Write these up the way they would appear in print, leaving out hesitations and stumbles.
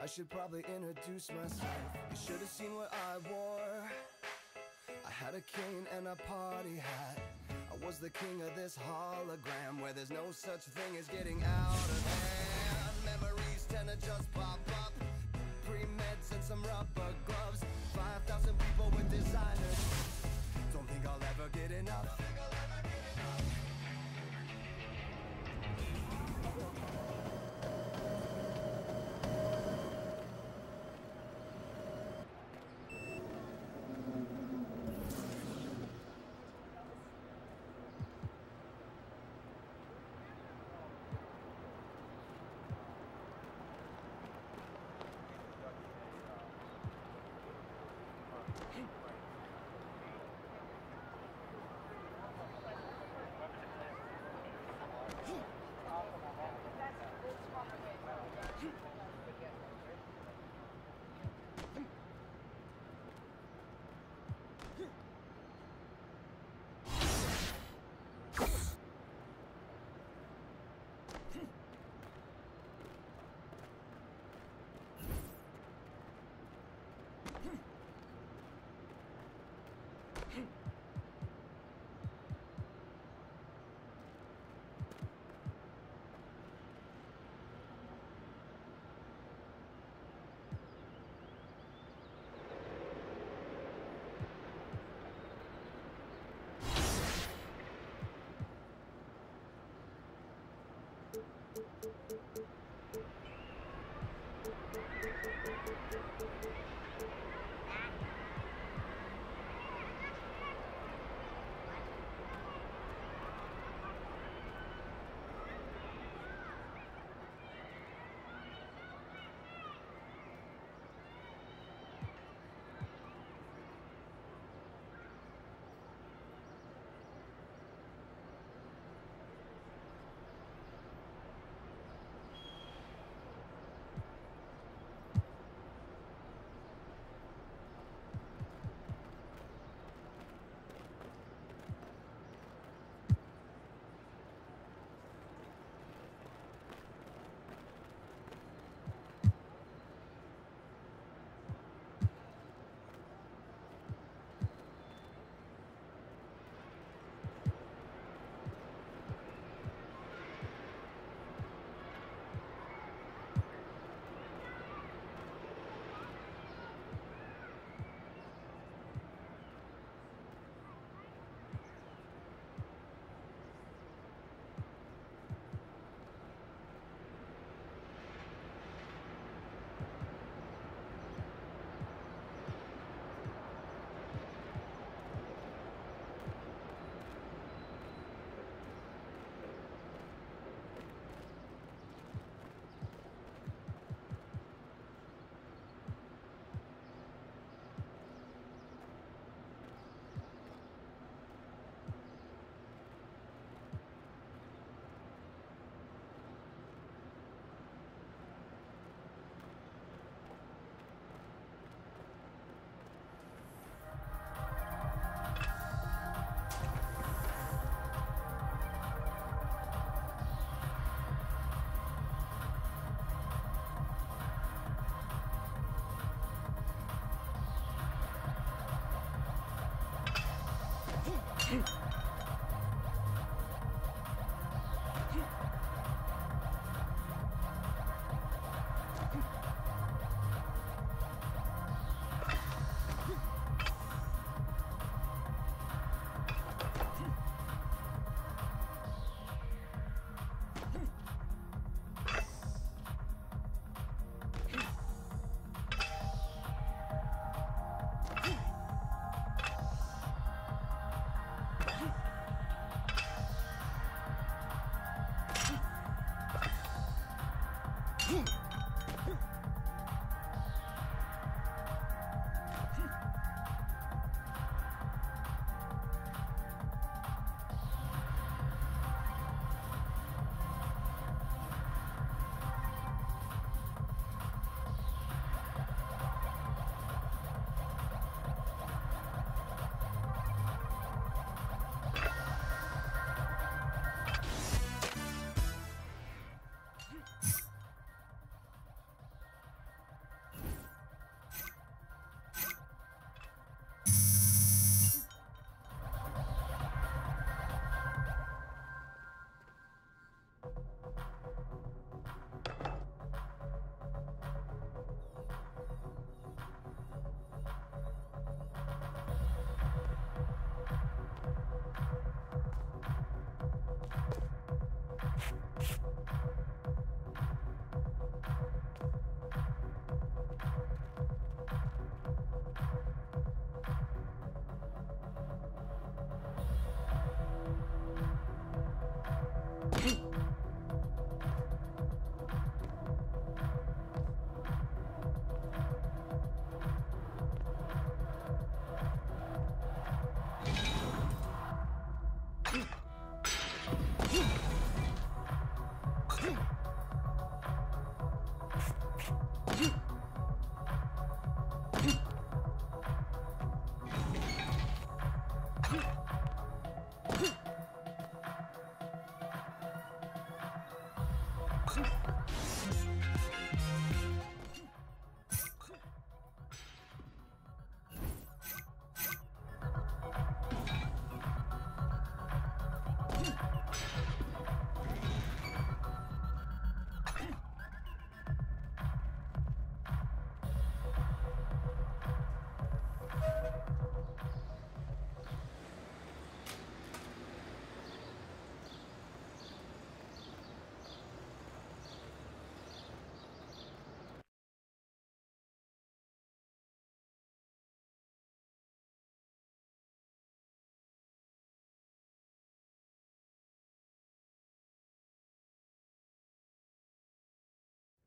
should probably introduce myself. You should have seen what I wore. I had a cane and a party hat. I was the king of this hologram, where there's no such thing as getting out of hand. Memories tend to just pop up. Pre-meds and some rubber gloves. 5,000 people with designers. Don't think I'll ever get enough.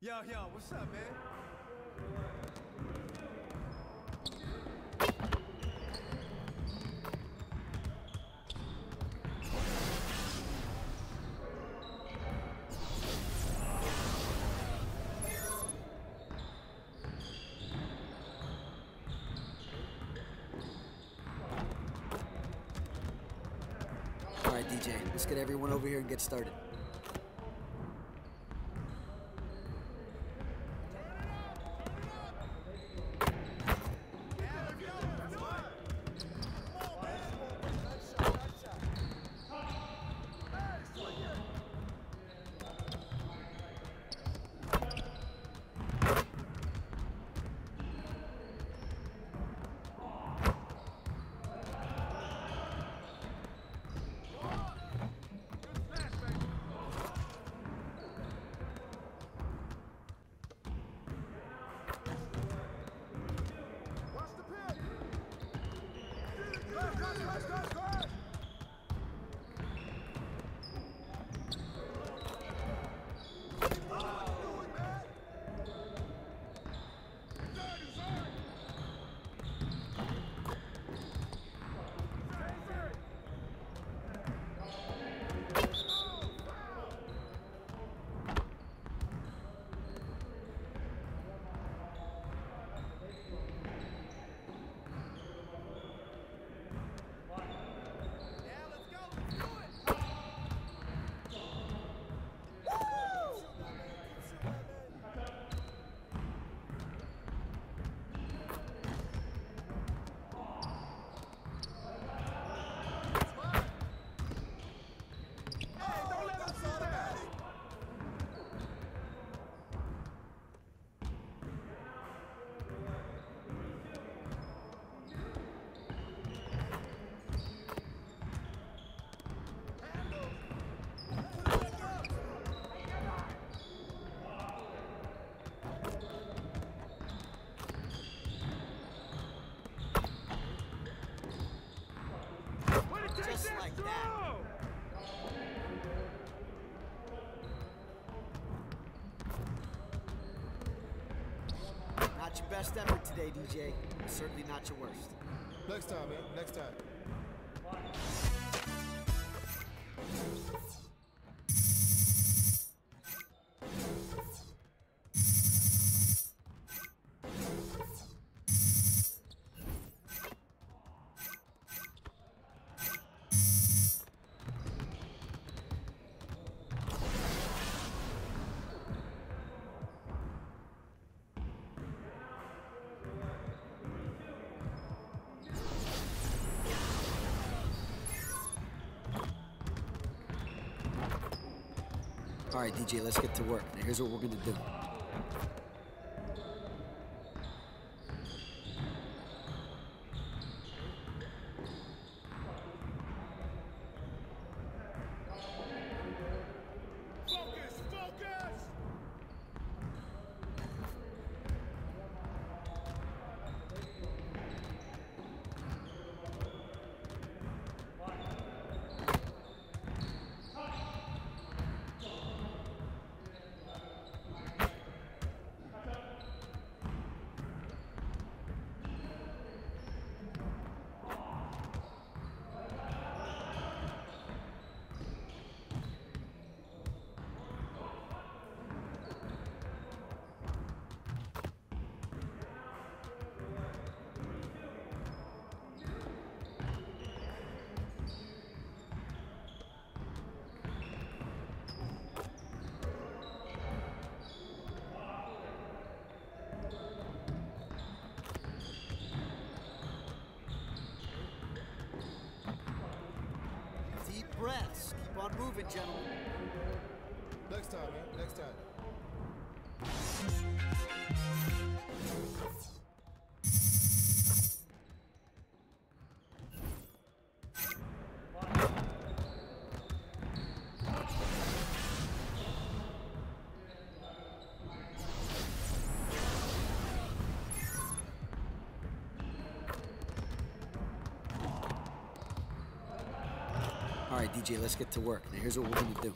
Yo, what's up, man? All right, DJ, let's get everyone over here and get started. Just like that. Not your best effort today, DJ. Certainly not your worst. Next time, man. Next time. All right, DJ, let's get to work. Now, here's what we're gonna do. Deep breaths. Keep on moving, gentlemen. Next time, man. Next time. All right, DJ, let's get to work. Now, here's what we're gonna do.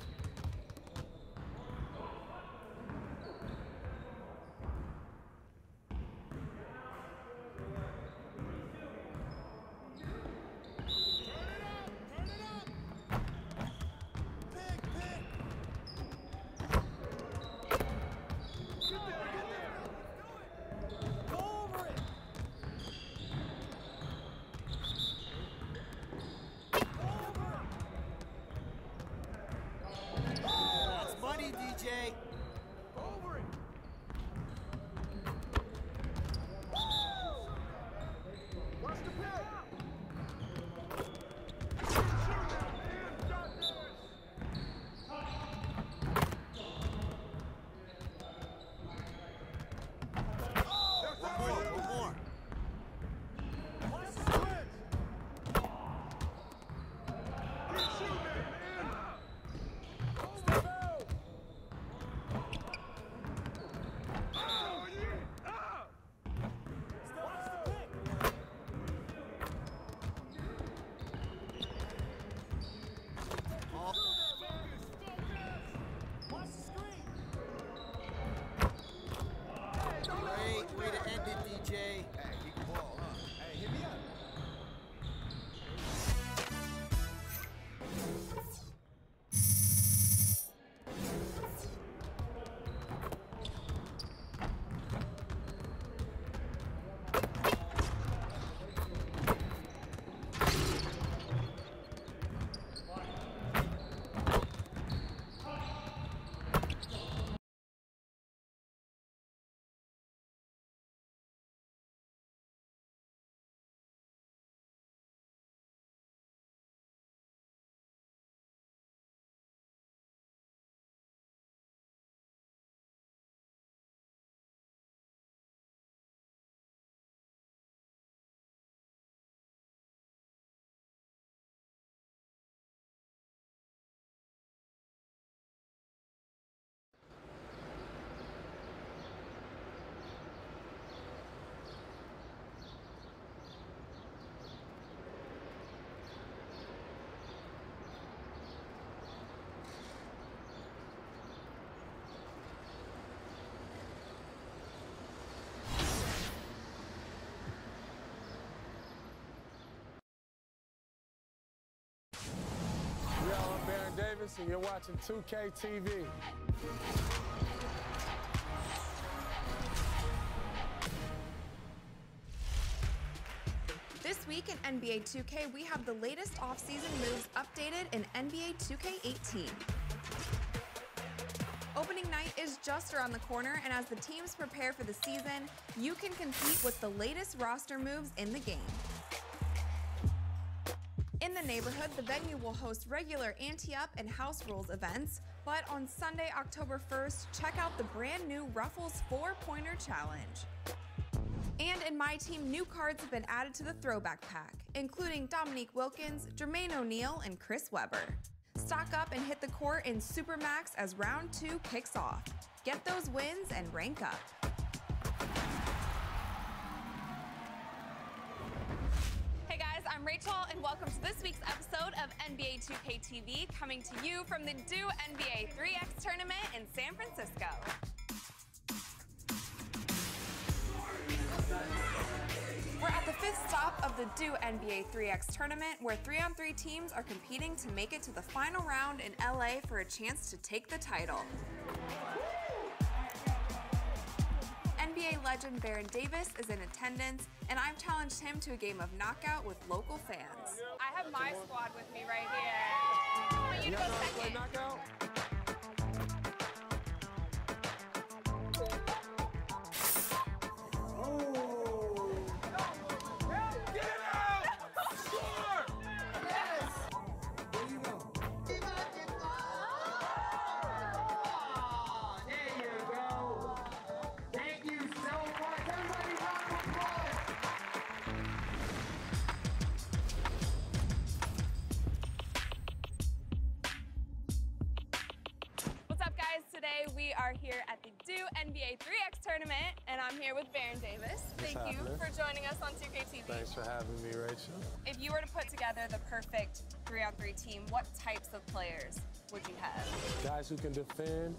Davis, and you're watching 2K TV. This week in NBA 2K, we have the latest offseason moves updated in NBA 2K18. Opening night is just around the corner, and as the teams prepare for the season, you can compete with the latest roster moves in the game. In the neighborhood, the venue will host regular ante-up and house rules events, but on Sunday, October 1st, check out the brand new Ruffles 4-Pointer Challenge. And in My Team, new cards have been added to the throwback pack, including Dominique Wilkins, Jermaine O'Neal, and Chris Webber. Stock up and hit the court in Supermax as round 2 kicks off. Get those wins and rank up. Hey guys, I'm Rachel and welcome to this week's episode of NBA 2K TV, coming to you from the Do NBA 3X tournament in San Francisco. We're at the 5th stop of the Do NBA 3X tournament, where 3-on-3 teams are competing to make it to the final round in LA for a chance to take the title. NBA legend Baron Davis is in attendance, and I've challenged him to a game of knockout with local fans. I have my squad with me right here. I want you to go second. Knockout? Today we are here at the Do NBA 3X tournament, and I'm here with Baron Davis. Thank you for joining us on 2K TV. Thanks for having me, Rachel. If you were to put together the perfect 3-on-3 team, what types of players would you have? Guys who can defend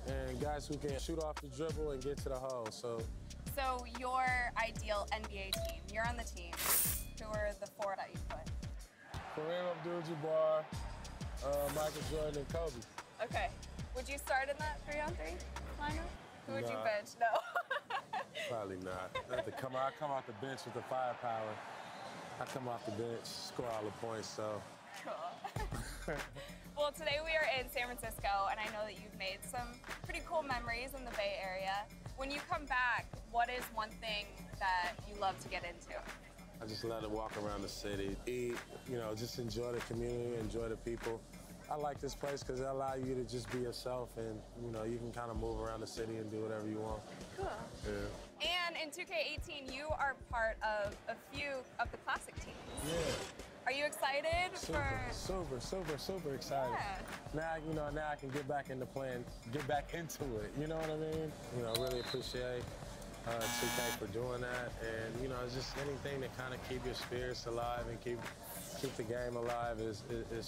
and guys who can shoot off the dribble and get to the hole. So your ideal NBA team, you're on the team. Who are the 4 that you put? Kareem Abdul-Jabbar, Michael Jordan, and Kobe. Okay. Would you start in that 3-on-3 lineup? Who would you bench? No. Probably not. I come out the bench with the firepower. I come off the bench, score all the points, so. Cool. Well, today we are in San Francisco, and I know that you've made some pretty cool memories in the Bay Area. When you come back, what is one thing that you love to get into? I just love to walk around the city, eat, just enjoy the community, enjoy the people. I like this place because it allows you to just be yourself, and you can kind of move around the city and do whatever you want. Cool. Yeah. And in 2K18, you are part of a few of the classic teams. Yeah. Are you excited Super excited. Yeah. Now I can get back into playing, get back into it. You know what I mean? Really appreciate 2K for doing that, and it's just anything to kind of keep your spirits alive and keep the game alive is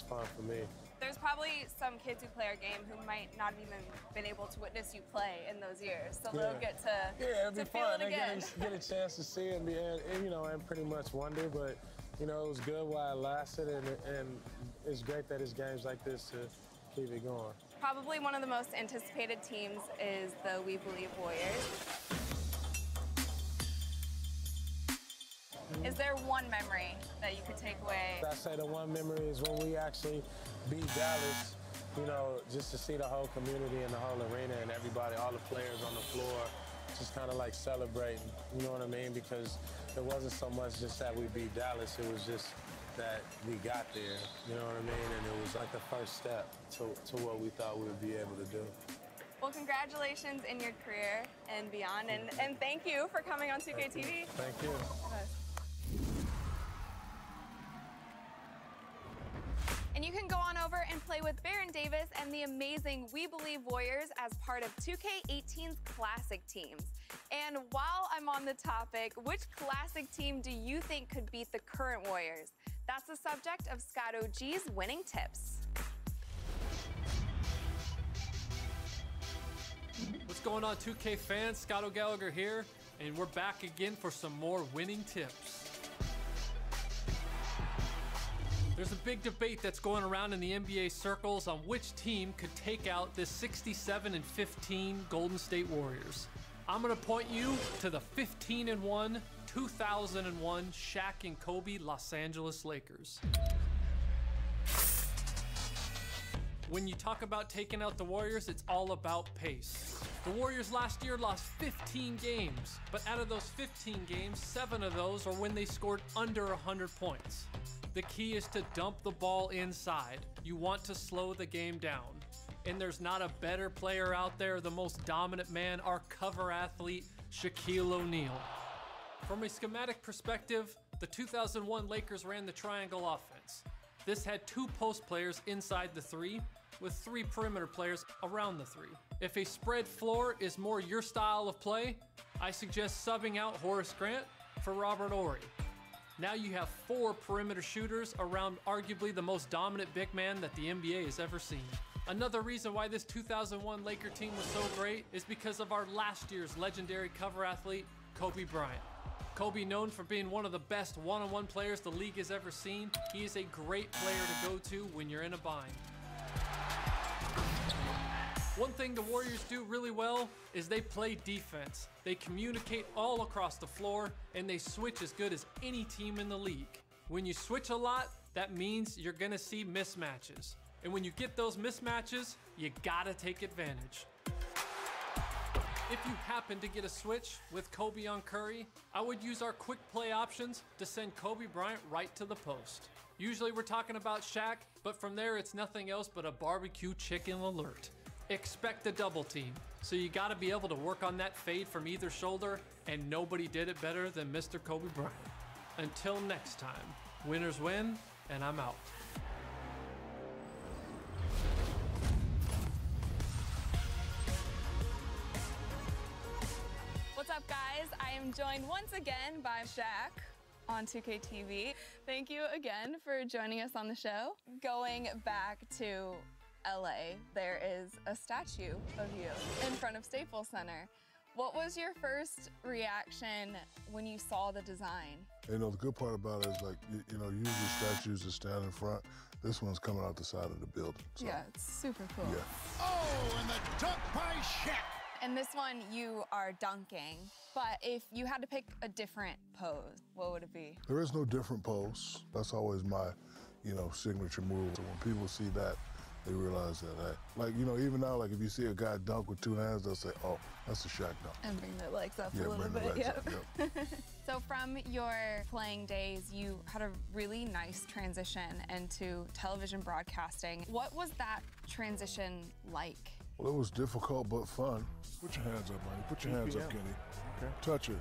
fun for me. There's probably some kids who play our game who might not have even been able to witness you play in those years, so they'll get to it'd be feel fun. it again. Get a chance to see it and pretty much wonder, but it was good while it lasted, and it's great that it's games like this to keep it going. Probably one of the most anticipated teams is the We Believe Warriors. Is there one memory that you could take away? I say the one memory is when we actually beat Dallas, just to see the whole community and the whole arena and everybody, all the players on the floor, just kind of like celebrating, you know what I mean? Because it wasn't so much just that we beat Dallas, it was just that we got there, you know what I mean? And it was like the first step to what we thought we would be able to do. Well, congratulations in your career and beyond, and thank you for coming on 2K TV. Thank you. And you can go on over and play with Baron Davis and the amazing We Believe Warriors as part of 2K18's classic teams. And while I'm on the topic, which classic team do you think could beat the current Warriors? That's the subject of Scott OG's winning tips. What's going on, 2K fans? Scott O'Gallagher here, and we're back again for some more winning tips. There's a big debate that's going around in the NBA circles on which team could take out this 67-15 Golden State Warriors. I'm gonna point you to the 15-1, 2001 Shaq and Kobe Los Angeles Lakers. When you talk about taking out the Warriors, it's all about pace. The Warriors last year lost 15 games, but out of those 15 games, 7 of those are when they scored under 100 points. The key is to dump the ball inside. You want to slow the game down. And there's not a better player out there, the most dominant man, our cover athlete, Shaquille O'Neal. From a schematic perspective, the 2001 Lakers ran the triangle offense. This had 2 post players inside the 3, with 3 perimeter players around the 3. If a spread floor is more your style of play, I suggest subbing out Horace Grant for Robert Horry. Now you have 4 perimeter shooters around arguably the most dominant big man that the NBA has ever seen. Another reason why this 2001 Laker team was so great is because of our last year's legendary cover athlete, Kobe Bryant. Kobe, known for being one of the best one-on-one players the league has ever seen, he is a great player to go to when you're in a bind. One thing the Warriors do really well is they play defense. They communicate all across the floor, and they switch as good as any team in the league. When you switch a lot, that means you're gonna see mismatches. And when you get those mismatches, you gotta take advantage. If you happen to get a switch with Kobe on Curry, I would use our quick play options to send Kobe Bryant right to the post. Usually we're talking about Shaq, but from there it's nothing else but a barbecue chicken alert. Expect a double team, so you gotta be able to work on that fade from either shoulder, and nobody did it better than Mr. Kobe Bryant. Until next time, winners win, and I'm out. What's up, guys? I am joined once again by Shaq on 2K TV. Thank you again for joining us on the show. Going back to LA, there is a statue of you in front of Staples Center. What was your first reaction when you saw the design? You know, the good part about it is, like, you know, usually statues that stand in front. This one's coming out the side of the building. So, Yeah, it's super cool. yeah. Oh, and the dunk by Shaq. In this one, you are dunking, but if you had to pick a different pose, what would it be? There is no different pose. That's always my, you know, signature move. So when people see that, they realize that, like, you know, even now, like, if you see a guy dunk with 2 hands, they'll say, oh, that's a Shaq dunk. And bring their legs up Yeah, a little bring the bit. legs up, yep. So from your playing days, you had a really nice transition into television broadcasting. What was that transition like? Well, it was difficult but fun. Put your hands up, buddy. Put your hands up, Kenny. Okay. Touch it.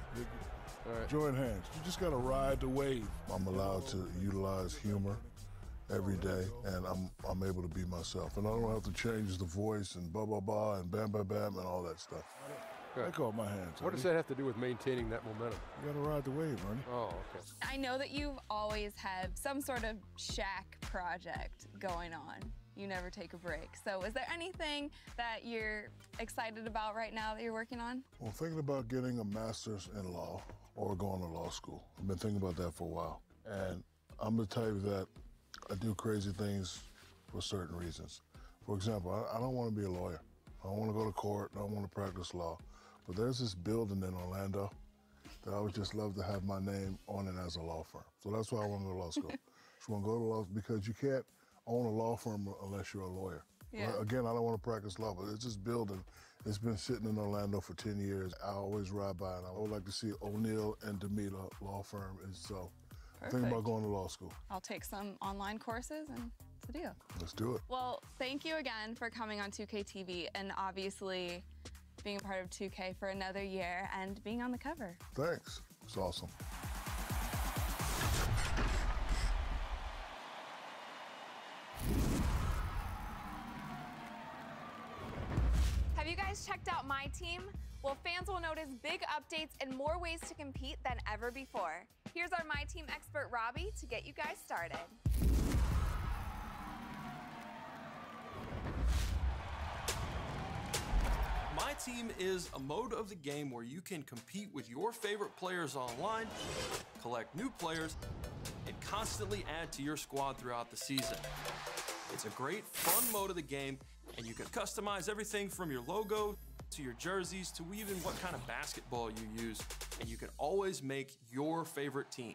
All right. Join hands. You just gotta ride the wave. I'm allowed to utilize humor every day, and I'm able to be myself. And I don't have to change the voice and blah, blah, blah, and bam, bam, bam, and all that stuff. Good. Take off my hands. What does that have to do with maintaining that momentum? You gotta ride the wave, honey. Oh, okay. I know that you've always had some sort of Shaq project going on. You never take a break. So is there anything that you're excited about right now that you're working on? Well, thinking about getting a master's in law or going to law school. I've been thinking about that for a while. And I'm gonna tell you that I do crazy things for certain reasons. For example, I don't want to be a lawyer. I don't want to go to court. I don't want to practice law. But there's this building in Orlando that I would just love to have my name on it as a law firm. So that's why I want to go to law school. Just want to go to law because you can't own a law firm unless you're a lawyer. Yeah. Again, I don't want to practice law, but it's this building. It's been sitting in Orlando for 10 years. I always ride by, and I would like to see O'Neill and DeMita law firm. And so think about going to law school. I'll take some online courses and it's a deal. Let's do it. Well, thank you again for coming on 2K TV and obviously being a part of 2K for another year and being on the cover. Thanks. It's awesome. Have you guys checked out My Team? Well, fans will notice big updates and more ways to compete than ever before. Here's our My Team expert, Robbie, to get you guys started. My Team is a mode of the game where you can compete with your favorite players online, collect new players, and constantly add to your squad throughout the season. It's a great, fun mode of the game, and you can customize everything from your logo to your jerseys to even what kind of basketball you use, and you can always make your favorite team.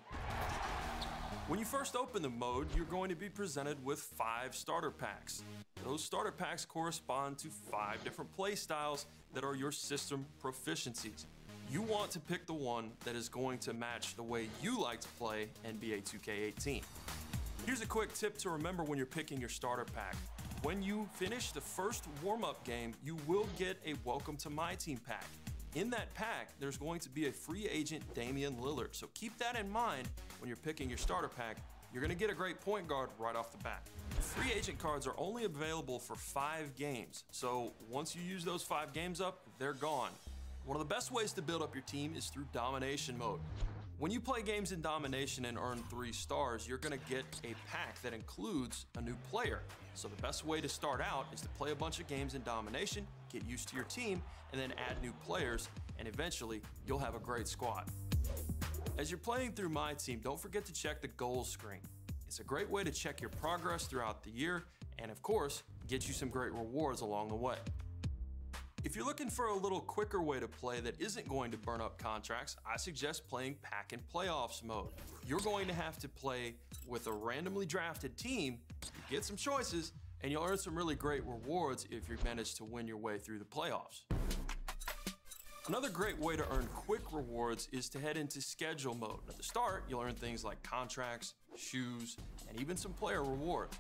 When you first open the mode, you're going to be presented with 5 starter packs. Those starter packs correspond to 5 different play styles that are your system proficiencies. You want to pick the one that is going to match the way you like to play NBA 2K18. Here's a quick tip to remember when you're picking your starter pack. When you finish the first warm-up game, you will get a Welcome to My Team pack. In that pack, there's going to be a free agent Damian Lillard, so keep that in mind when you're picking your starter pack. You're going to get a great point guard right off the bat. Free agent cards are only available for 5 games, so once you use those 5 games up, they're gone. One of the best ways to build up your team is through domination mode. When you play games in domination and earn 3 stars, you're going to get a pack that includes a new player. So the best way to start out is to play a bunch of games in domination, get used to your team, and then add new players, and eventually you'll have a great squad. As you're playing through My Team, don't forget to check the goals screen. It's a great way to check your progress throughout the year, and of course, get you some great rewards along the way. If you're looking for a little quicker way to play that isn't going to burn up contracts, I suggest playing Pack and Playoffs mode. You're going to have to play with a randomly drafted team, get some choices, and you'll earn some really great rewards if you manage to win your way through the playoffs. Another great way to earn quick rewards is to head into schedule mode. At the start, you'll earn things like contracts, shoes, and even some player rewards.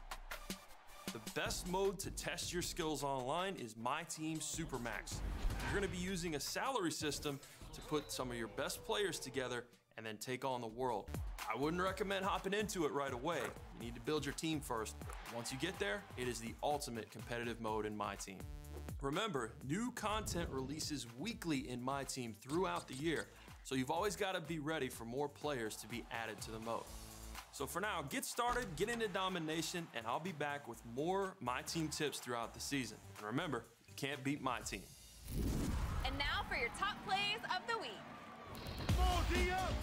The best mode to test your skills online is My Team Supermax. You're going to be using a salary system to put some of your best players together and then take on the world. I wouldn't recommend hopping into it right away. You need to build your team first. Once you get there, it is the ultimate competitive mode in My Team. Remember, new content releases weekly in My Team throughout the year, so you've always got to be ready for more players to be added to the mode. So for now, get started, get into domination, and I'll be back with more My Team tips throughout the season. And remember, you can't beat My Team. And now for your top plays of the week. Ball D up.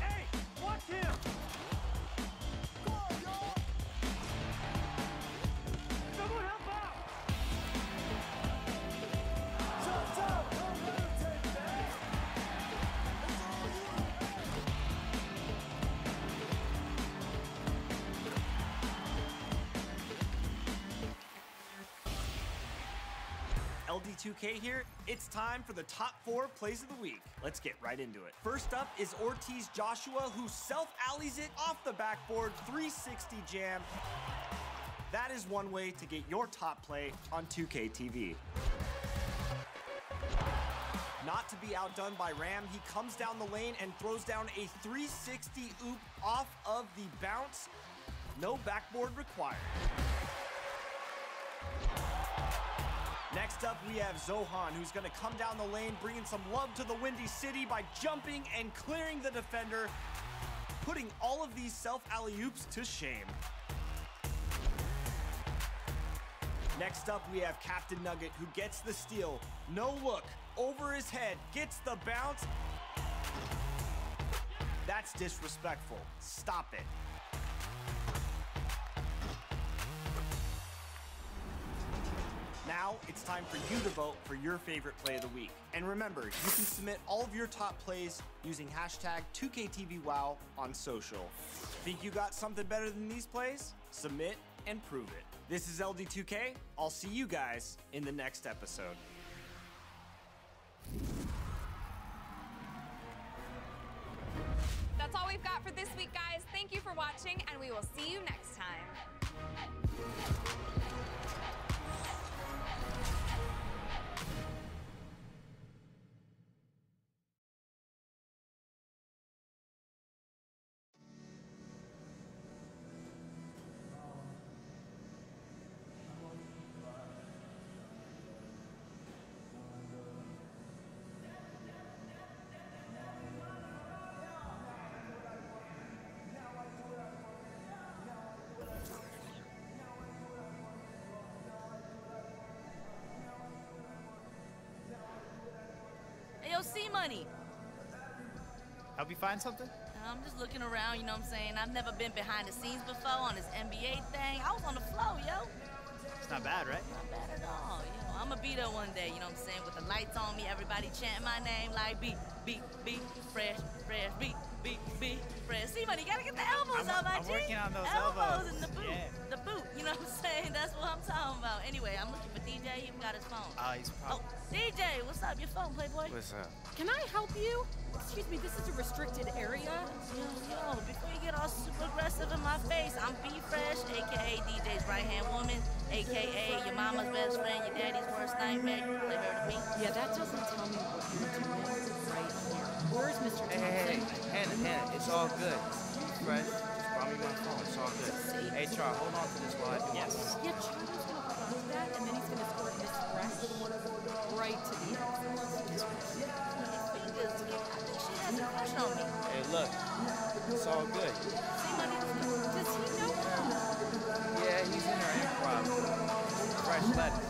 Hey, watch him. Go on, y'all. Someone help out. Top. Don't let him take that. It's all you. LD2K here. It's time for the top 4 plays of the week. Let's get right into it. First up is Ortiz Joshua, who self-alleys it off the backboard, 360 jam. That is one way to get your top play on 2K TV. Not to be outdone by Ram, he comes down the lane and throws down a 360 oop off of the bounce. No backboard required. Next up, we have Zohan, who's going to come down the lane, bringing some love to the Windy City by jumping and clearing the defender, putting all of these self-alley-oops to shame. Next up, we have Captain Nugget, who gets the steal. No look, over his head, gets the bounce. That's disrespectful. Stop it. Now, it's time for you to vote for your favorite play of the week. And remember, you can submit all of your top plays using hashtag 2KTVWow on social. Think you got something better than these plays? Submit and prove it. This is LD2K. I'll see you guys in the next episode. That's all we've got for this week, guys. Thank you for watching, and we will see you next time. Yo, C-Money. Help you find something? I'm just looking around, you know what I'm saying? I've never been behind the scenes before on this NBA thing. I was on the floor, yo. It's not bad, right? Not bad at all. You know, I'm gonna be there one day, you know what I'm saying? With the lights on me, everybody chanting my name like beat, fresh, beat, fresh. See, man, you gotta get the elbows on my I'm working on those elbows. And the boot. Yeah. The boot, you know what I'm saying? That's what I'm talking about. Anyway, I'm looking for DJ. He got his phone. He's probably... Oh, DJ, what's up? Your phone, Playboy? What's up? Can I help you? Excuse me, this is a restricted area. Yo, before you get all super aggressive in my face, I'm B Fresh, aka DJ's right-hand woman, aka your mama's best friend, your daddy's worst nightmare. You play her to me. Yeah, that doesn't tell me what you're doing right here. Where's Mr. Thompson? Hey, Hannah, it's all good. Fresh, just brought me my phone. It's all good. See? Hey, Char, hold on to this while I do my phone. Yeah, Charlie's gonna hold on to that, and then he's gonna squirt Miss Fresh right to the exit. She has a crush on me. Hey, look, it's all good. See, money, Does he know her? Yeah, he's in our improv. Fresh, let him.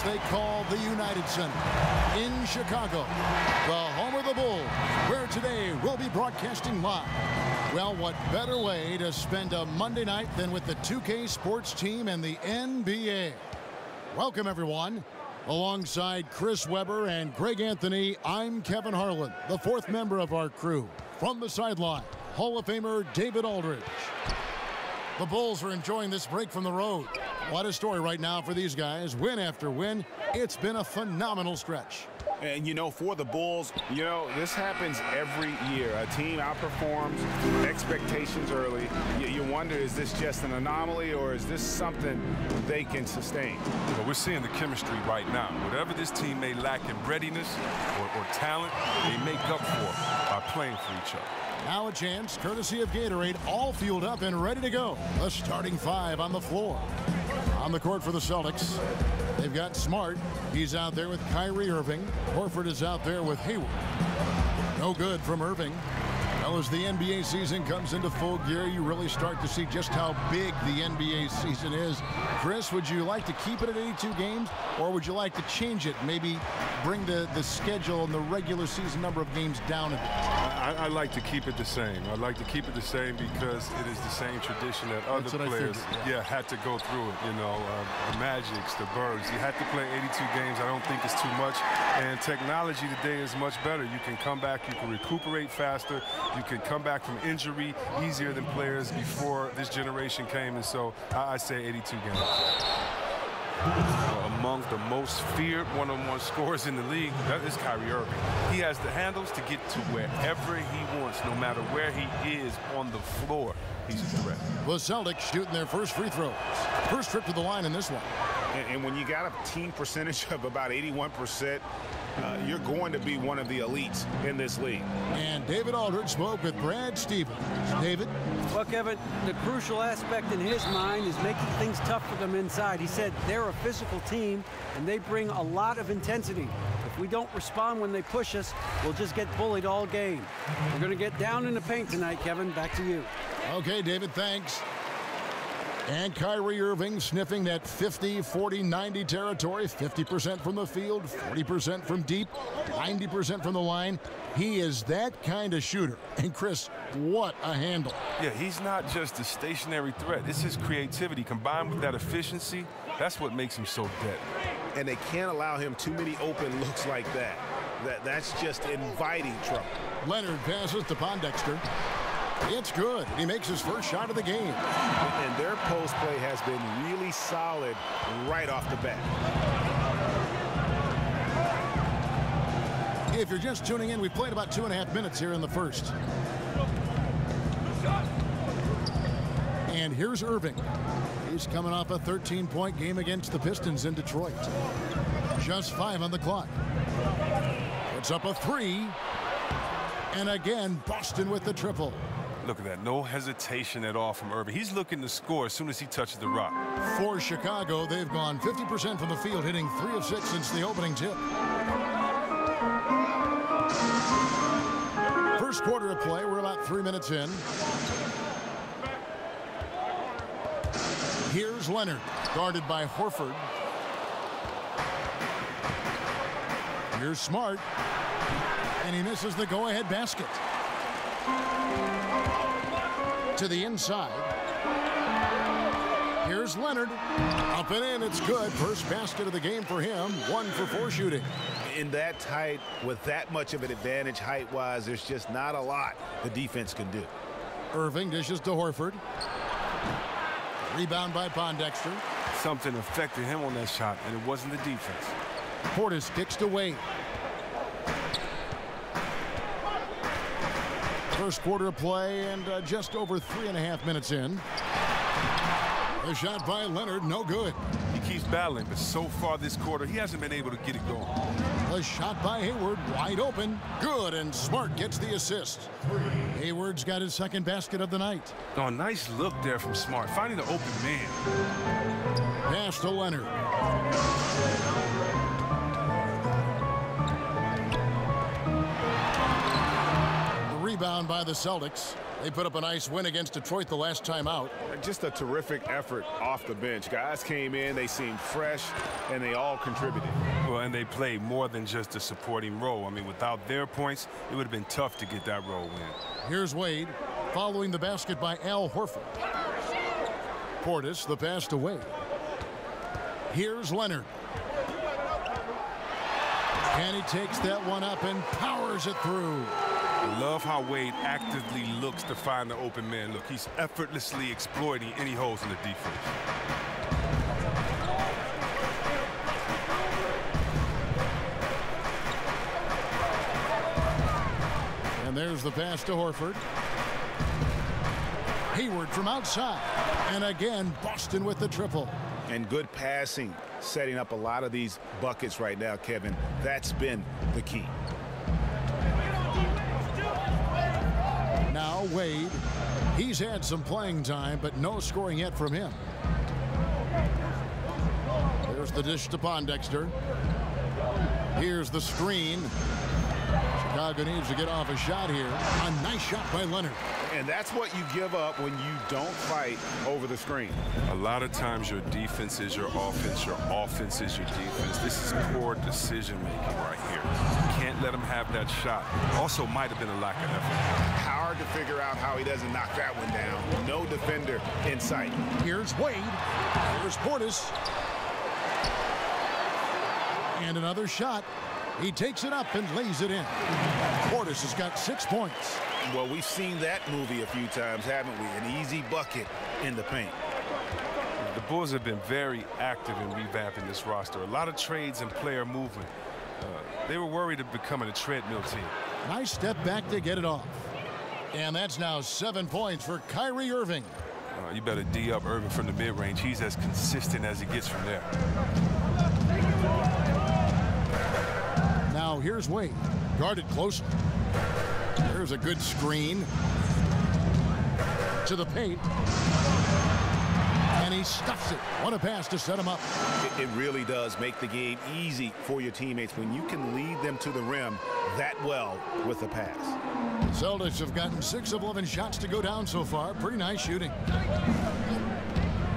They call the United Center in Chicago, the home of the Bulls, where today we'll be broadcasting live. Well, what better way to spend a Monday night than with the 2K sports team and the NBA? Welcome, everyone. Alongside Chris Webber and Greg Anthony, I'm Kevin Harlan, the fourth member of our crew. From the sideline, Hall of Famer David Aldridge. The Bulls are enjoying this break from the road. What a story right now for these guys. Win after win. It's been a phenomenal stretch. And, you know, for the Bulls, you know, this happens every year. A team outperforms expectations early. You wonder, is this just an anomaly or is this something they can sustain? Well, we're seeing the chemistry right now. Whatever this team may lack in readiness or talent, they make up for by playing for each other. Now a chance, courtesy of Gatorade, all fueled up and ready to go. The starting five on the floor. On the court for the Celtics, they've got Smart. He's out there with Kyrie Irving. Horford is out there with Hayward. No good from Irving. Well, as the NBA season comes into full gear, you really start to see just how big the NBA season is. Chris, would you like to keep it at 82 games, or would you like to change it? Maybe bring the schedule and the regular season number of games down a bit? I like to keep it the same. I like to keep it the same because it is the same tradition that other players had to go through it. You know, the Magics, the Birds. You had to play 82 games. I don't think it's too much. And technology today is much better. You can come back. You can recuperate faster. You can come back from injury easier than players before this generation came. And so I say 82 games. Among the most feared one-on-one scorers in the league, that is Kyrie Irving. He has the handles to get to wherever he wants, no matter where he is on the floor. He's a threat. The Celtics shooting their first free throws. First trip to the line in this one. And when you got a team percentage of about 81%, you're going to be one of the elites in this league. And David Aldridge spoke with Brad Stevens. David? Well, Kevin, the crucial aspect in his mind is making things tough for them inside. He said they're a physical team, and they bring a lot of intensity. If we don't respond when they push us, we'll just get bullied all game. We're going to get down in the paint tonight, Kevin. Back to you. Okay, David, thanks. And Kyrie Irving sniffing that 50, 40, 90 territory, 50% from the field, 40% from deep, 90% from the line. He is that kind of shooter. And Chris, what a handle. Yeah, he's not just a stationary threat. It's his creativity combined with that efficiency. That's what makes him so deadly. And they can't allow him too many open looks like that. That's just inviting trouble. Leonard passes to Pondexter. It's good. He makes his first shot of the game. And their post play has been really solid right off the bat. If you're just tuning in, we've played about 2.5 minutes here in the first. And here's Irving. He's coming off a 13-point game against the Pistons in Detroit. Just 5 on the clock. Puts up a 3. And again, Boston with the triple. Look at that. No hesitation at all from Irving. He's looking to score as soon as he touches the rock. For Chicago, they've gone 50% from the field, hitting 3 of 6 since the opening tip. First quarter of play. We're about 3 minutes in. Here's Leonard, guarded by Horford. Here's Smart. And he misses the go-ahead basket. To the inside. Here's Leonard. Up and in, it's good. First basket of the game for him. 1 for 4 shooting. In that tight, with that much of an advantage height-wise, there's just not a lot the defense can do. Irving dishes to Horford. Rebound by Pondexter. Something affected him on that shot, and it wasn't the defense. Portis kicks to Wade. First quarter of play and just over 3.5 minutes in. A shot by Leonard, no good. He keeps battling, but so far this quarter, he hasn't been able to get it going. A shot by Hayward, wide open, good, and Smart gets the assist. Hayward's got his second basket of the night. Oh, nice look there from Smart, finding the open man. Pass to Leonard. Rebound by the Celtics. They put up a nice win against Detroit the last time out. Just a terrific effort off the bench. Guys came in, they seemed fresh, and they all contributed. Well, and they played more than just a supporting role. I mean, without their points, it would have been tough to get that role win. Here's Wade, following the basket by Al Horford. Portis, the pass to Wade. Here's Leonard. And he takes that one up and powers it through. I love how Wade actively looks to find the open man. Look, he's effortlessly exploiting any holes in the defense. And there's the pass to Horford. Hayward from outside. And again, Boston with the triple. And good passing, setting up a lot of these buckets right now, Kevin. That's been the key. Now Wade, he's had some playing time, but no scoring yet from him. There's the dish to Pondexter. Here's the screen. Chicago needs to get off a shot here. A nice shot by Leonard. And that's what you give up when you don't fight over the screen. A lot of times your defense is your offense is your defense. This is poor decision-making right here. You can't let him have that shot. Also might have been a lack of effort. Hard to figure out how he doesn't knock that one down. No defender in sight. Here's Wade. Here's Portis. And another shot. He takes it up and lays it in. Portis has got 6 points. Well, we've seen that movie a few times, haven't we? An easy bucket in the paint. The Bulls have been very active in revamping this roster. A lot of trades and player movement. They were worried of becoming a treadmill team. Nice step back to get it off. And that's now 7 points for Kyrie Irving. You better D up Irving from the mid-range. He's as consistent as he gets from there. Now here's Wade, guarded close. There's a good screen to the paint. And he stuffs it. What a pass to set him up. It really does make the game easy for your teammates when you can lead them to the rim that well with a pass. Celtics have gotten 6 of 11 shots to go down so far. Pretty nice shooting.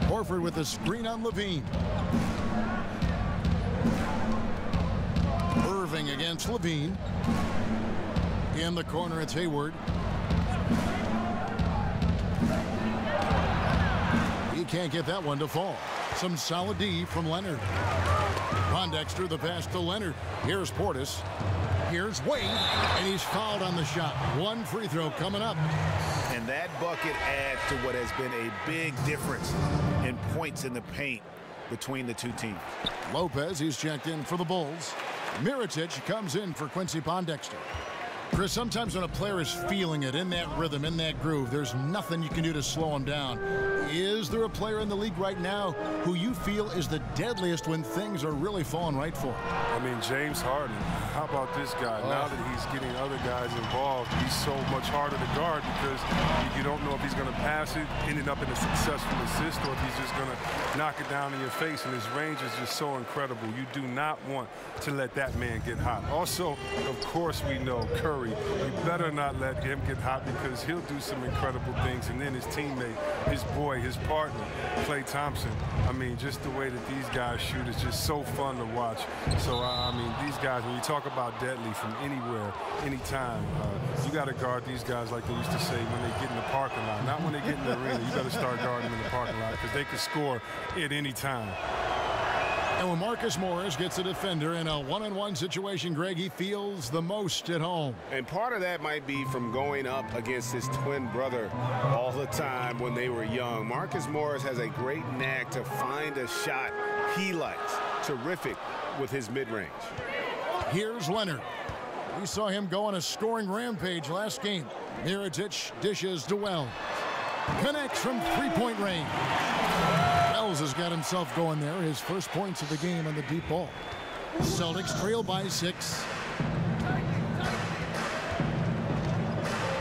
Horford with the screen on Levine. Irving against Levine. In the corner, it's Hayward. He can't get that one to fall. Some solid D from Leonard. Pondexter, the pass to Leonard. Here's Portis. Here's Wade, and he's fouled on the shot. One free throw coming up. And that bucket adds to what has been a big difference in points in the paint between the two teams. Lopez, he's checked in for the Bulls. Mirotic comes in for Quincy Pondexter. Chris, sometimes when a player is feeling it, in that rhythm, in that groove, there's nothing you can do to slow him down. Is there a player in the league right now who you feel is the deadliest when things are really falling right for him? I mean, James Harden. How about this guy? Now that he's getting other guys involved, he's so much harder to guard because you don't know if he's going to pass it, ending up in a successful assist, or if he's just going to knock it down in your face. And his range is just so incredible. You do not want to let that man get hot. Also, of course, we know Curry. You better not let him get hot because he'll do some incredible things. And then his teammate, his boy, his partner, Klay Thompson. I mean, just the way that these guys shoot is just so fun to watch. So, I mean, these guys, when you talk about deadly from anywhere, anytime, you got to guard these guys like they used to say when they get in the parking lot. Not when they get in the arena. You got to start guarding them in the parking lot because they can score at any time. And when Marcus Morris gets a defender in a one-on-one situation, Greg, he feels the most at home. And part of that might be from going up against his twin brother all the time when they were young. Marcus Morris has a great knack to find a shot he likes. Terrific with his mid-range. Here's Leonard. We saw him go on a scoring rampage last game. Mirotic dishes to Wells. Connects from three-point range. Wells has got himself going there. His first points of the game on the deep ball. Celtics trail by 6.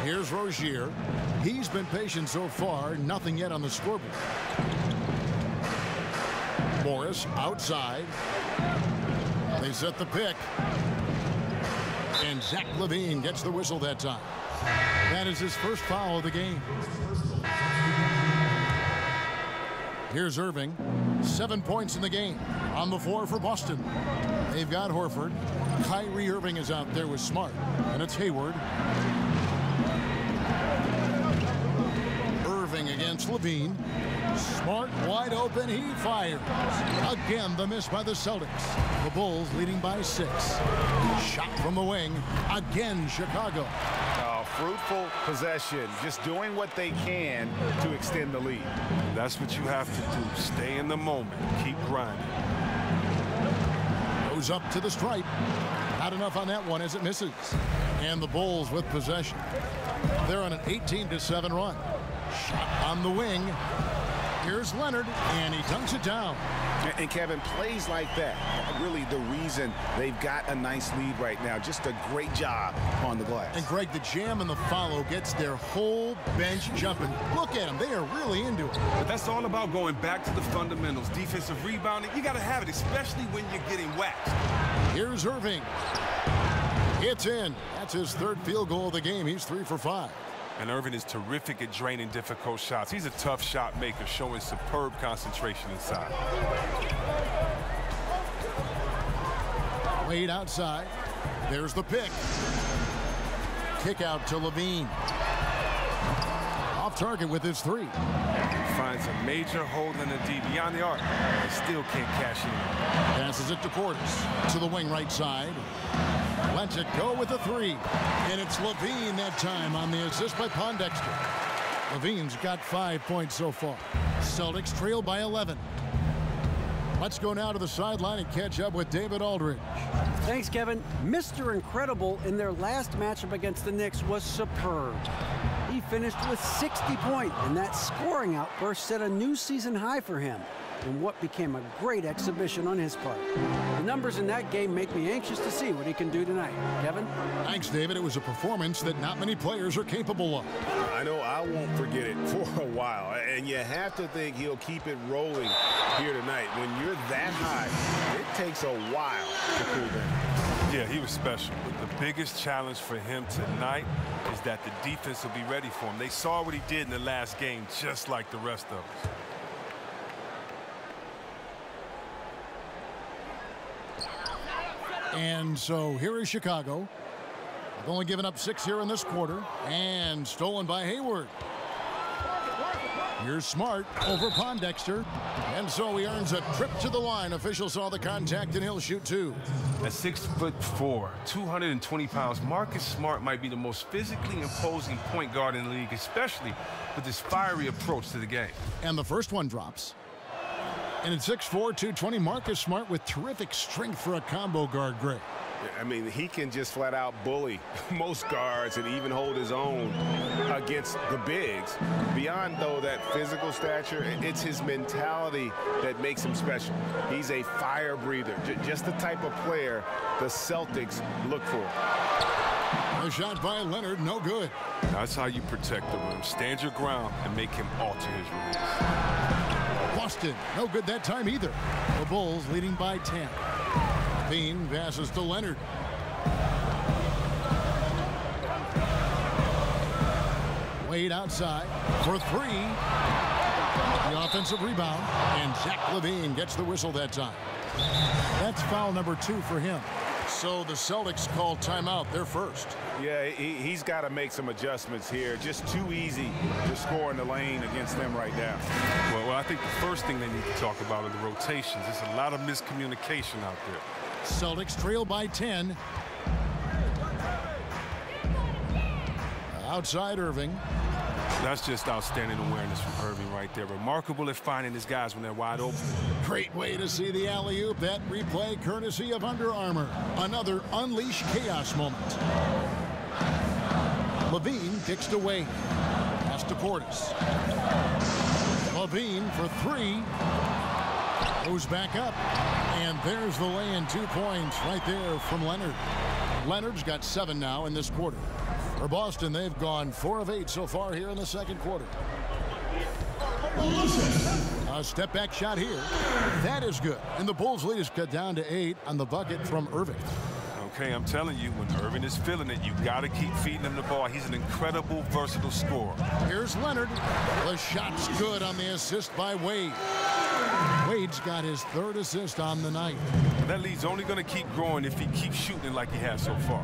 Here's Rozier. He's been patient so far. Nothing yet on the scoreboard. Morris outside. They set the pick. And Zach LaVine gets the whistle that time. That is his first foul of the game. Here's Irving. 7 points in the game. On the floor for Boston. They've got Horford. Kyrie Irving is out there with Smart. And it's Hayward. Irving against Levine. Smart wide open. He fires. Again, the miss by the Celtics. The Bulls leading by 6. Shot from the wing. Again, Chicago. Fruitful possession, just doing what they can to extend the lead. That's what you have to do. Stay in the moment. Keep grinding. Goes up to the stripe. Not enough on that one as it misses. And the Bulls with possession. They're on an 18-7 run. Shot on the wing. Here's Leonard, and he dunks it down. And Kevin, plays like that, really the reason they've got a nice lead right now. Just a great job on the glass. And Greg, the jam and the follow gets their whole bench jumping. Look at them. They are really into it. But that's all about going back to the fundamentals. Defensive rebounding, you got to have it, especially when you're getting waxed. Here's Irving. It's in. That's his third field goal of the game. He's 3 for 5. And Irving is terrific at draining difficult shots. He's a tough shot maker, showing superb concentration inside. Wade outside. There's the pick. Kick out to Levine. Off target with his 3. Finds a major hole in the D beyond the arc. He still can't cash in. Passes it to Portis. To the wing right side. Lets it go with a 3. And it's Levine that time on the assist by Pondexter. Levine's got 5 points so far. Celtics trail by 11. Let's go now to the sideline and catch up with David Aldridge. Thanks, Kevin. Mr. Incredible in their last matchup against the Knicks was superb. He finished with 60 points, and that scoring outburst set a new season high for him in what became a great exhibition on his part. The numbers in that game make me anxious to see what he can do tonight. Kevin? Thanks, David. It was a performance that not many players are capable of. I know I won't forget it for a while, and you have to think he'll keep it rolling here tonight. When you're that high, it takes a while to cool down. Yeah, he was special. But the biggest challenge for him tonight is that the defense will be ready for him. They saw what he did in the last game, just like the rest of us. And so here is Chicago. They've only given up 6 here in this quarter, and stolen by Hayward. Here's Smart over Pondexter, and so he earns a trip to the line. Officials saw the contact, and he'll shoot 2. At 6'4", 220 pounds, Marcus Smart might be the most physically imposing point guard in the league, especially with his fiery approach to the game. And the first one drops. And at 6'4", 220, Marcus Smart with terrific strength for a combo guard, Greg. I mean, he can just flat out bully most guards and even hold his own against the bigs. Beyond, though, that physical stature, it's his mentality that makes him special. He's a fire breather, just the type of player the Celtics look for. A shot by Leonard, no good. That's how you protect the rim. Stand your ground and make him alter his release. Boston, no good that time either. The Bulls leading by 10. Bean passes to Leonard. Wade outside for 3. The offensive rebound, and Zach LaVine gets the whistle that time. That's foul number 2 for him. So the Celtics call timeout, their first. Yeah, he's got to make some adjustments here. Just too easy to score in the lane against them right now. Well, I think the first thing they need to talk about are the rotations. There's a lot of miscommunication out there. Celtics trail by 10. Outside Irving. That's just outstanding awareness from Irving right there. Remarkable at finding his guys when they're wide open. Great way to see the alley-oop. That replay courtesy of Under Armour. Another unleash chaos moment. LaVine kicks to Wade. Pass to Portis. LaVine for 3. Goes back up. And there's the lay-in. 2 points right there from Leonard. Leonard's got 7 now in this quarter. For Boston, they've gone 4 of 8 so far here in the second quarter. A step-back shot here. That is good. And the Bulls' lead is cut down to 8 on the bucket from Irving. Okay, I'm telling you, when Irving is feeling it, you got to keep feeding him the ball. He's an incredible, versatile scorer. Here's Leonard. The shot's good on the assist by Wade. Wade's got his 3rd assist on the night. That lead's only going to keep growing if he keeps shooting like he has so far.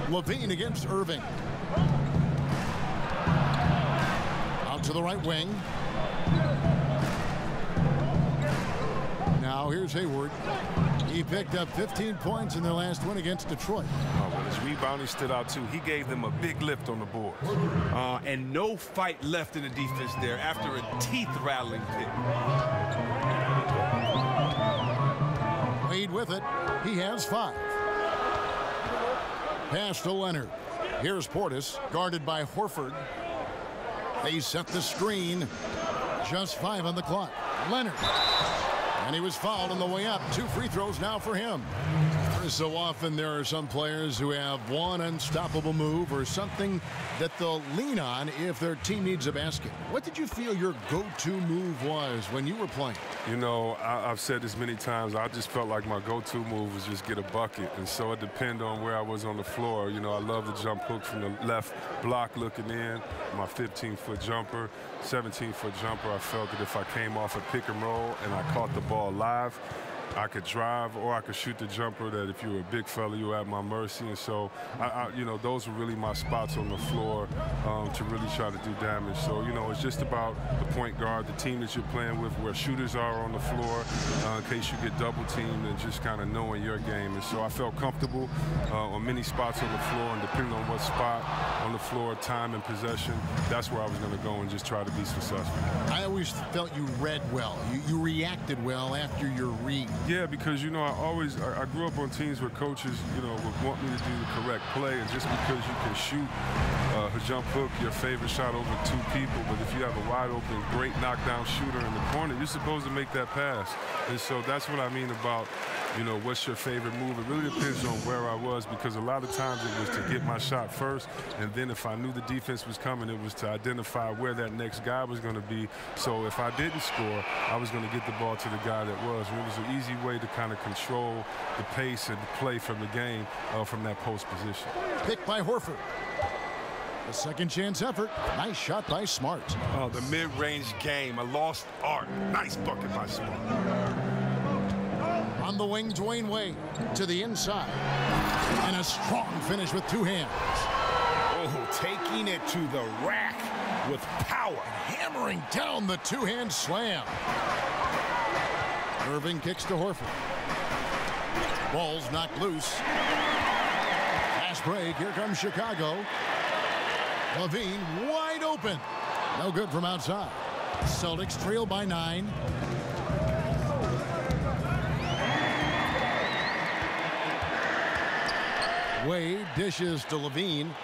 LaVine against Irving. Out to the right wing. Now here's Hayward. He picked up 15 points in their last win against Detroit. Oh, well, his rebounding stood out, too. He gave them a big lift on the board. And no fight left in the defense there after a teeth-rattling pick. Wade with it. He has 5. Pass to Leonard. Here's Portis, guarded by Horford. They set the screen. Just 5 on the clock. Leonard. And he was fouled on the way up. 2 free throws now for him. So often there are some players who have one unstoppable move or something that they'll lean on if their team needs a basket. What did you feel your go-to move was when you were playing? You know, I've said this many times. I just felt like my go-to move was just get a bucket. And so it depended on where I was on the floor. You know, I love the jump hook from the left block looking in, my 15-foot jumper, 17-foot jumper. I felt that if I came off a pick and roll and I caught the ball live, I could drive or I could shoot the jumper, that if you're a big fella, you're at my mercy. And so, you know, those were really my spots on the floor to really try to do damage. So, you know, it's just about the point guard, the team that you're playing with, where shooters are on the floor, in case you get double teamed, and just kind of knowing your game. And so I felt comfortable on many spots on the floor, and depending on what spot on the floor, time and possession, that's where I was going to go and just try to be successful. I always felt you read well. You reacted well after your read. Yeah, because, you know, I grew up on teams where coaches, you know, would want me to do the correct play, and just because you can shoot a jump hook, your favorite shot over two people, but if you have a wide open, great knockdown shooter in the corner, you're supposed to make that pass. And so that's what I mean about, you know, what's your favorite move? It really depends on where I was, because a lot of times it was to get my shot first, and then if I knew the defense was coming, it was to identify where that next guy was going to be. So if I didn't score, I was going to get the ball to the guy that was. And it was an easy way to kind of control the pace and the play from the game from that post position. Picked by Horford. A second chance effort. Nice shot by Smart. Oh, the mid-range game, a lost art. Nice bucket by Smart. On the wing, Dwayne Wade to the inside. And a strong finish with two hands. Oh, taking it to the rack with power. Hammering down the two-hand slam. Irving kicks to Horford. Ball's knocked loose. Fast break. Here comes Chicago. Levine wide open. No good from outside. Celtics trail by 9. Wade dishes to Levine.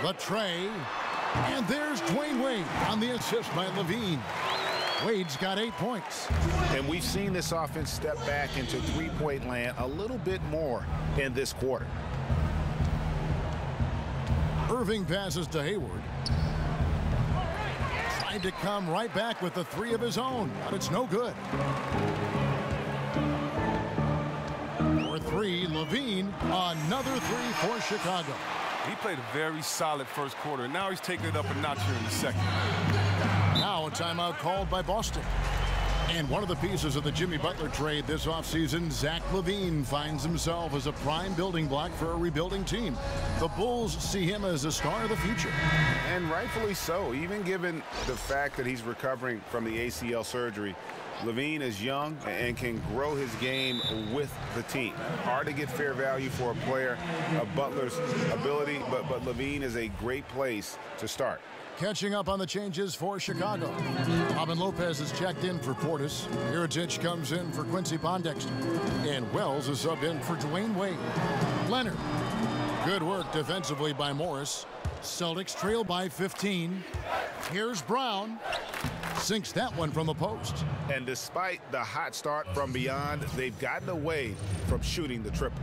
The tray. And there's Dwayne Wade on the assist by Levine. Wade's got 8 points. And we've seen this offense step back into three-point land a little bit more in this quarter. Irving passes to Hayward. Tried to come right back with the three of his own, but it's no good. For three, Levine, another three for Chicago. He played a very solid first quarter, and now he's taking it up a notch here in the second. Now a timeout called by Boston. And one of the pieces of the Jimmy Butler trade this offseason, Zach LaVine finds himself as a prime building block for a rebuilding team. The Bulls see him as a star of the future. And rightfully so, even given the fact that he's recovering from the ACL surgery. LaVine is young and can grow his game with the team. Hard to get fair value for a player of Butler's ability, but LaVine is a great place to start. Catching up on the changes for Chicago. Robin Lopez is checked in for Portis. Mirotic comes in for Quincy Pondexter. And Wells is subbed in for Dwayne Wade. Leonard. Good work defensively by Morris. Celtics trail by 15. Here's Brown. Sinks that one from the post. And despite the hot start from beyond, they've gotten away from shooting the triple.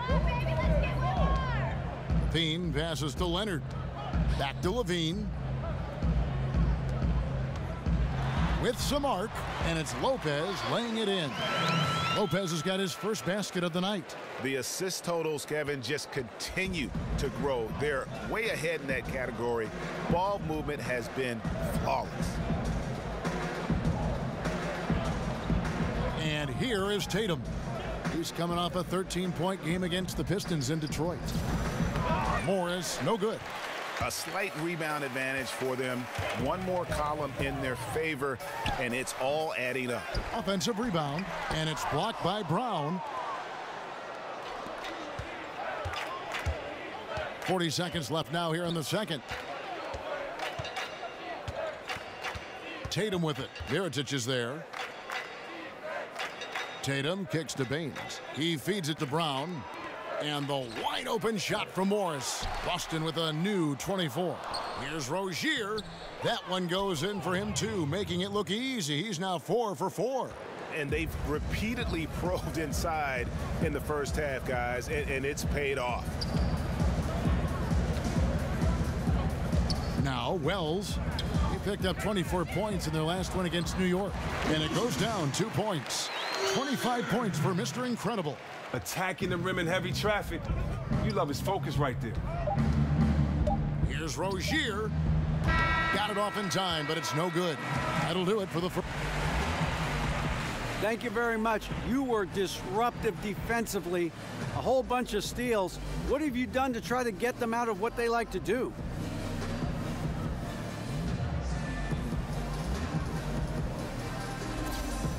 Come on, baby, let's get more. Levine passes to Leonard. Back to Levine. With some arc, and it's Lopez laying it in. Lopez has got his first basket of the night. The assist totals, Kevin, just continue to grow. They're way ahead in that category. Ball movement has been flawless. And here is Tatum. He's coming off a 13-point game against the Pistons in Detroit. Morris, no good. A slight rebound advantage for them. One more column in their favor, and it's all adding up. Offensive rebound, and it's blocked by Brown. 40 seconds left now here in the second. Tatum with it. Mirotic is there. Tatum kicks to Baines. He feeds it to Brown. And the wide open shot from Morris. Boston with a new 24. Here's Rozier. That one goes in for him too, making it look easy. He's now 4 for 4. And they've repeatedly probed inside in the first half, guys, and it's paid off. Now Wells. He picked up 24 points in their last one against New York. And it goes down 2 points. 25 points for Mr. Incredible. Attacking the rim in heavy traffic. You love his focus right there. Here's Rozier. Got it off in time, but it's no good. That'll do it for the first. Thank you very much. You were disruptive defensively, a whole bunch of steals. What have you done to try to get them out of what they like to do?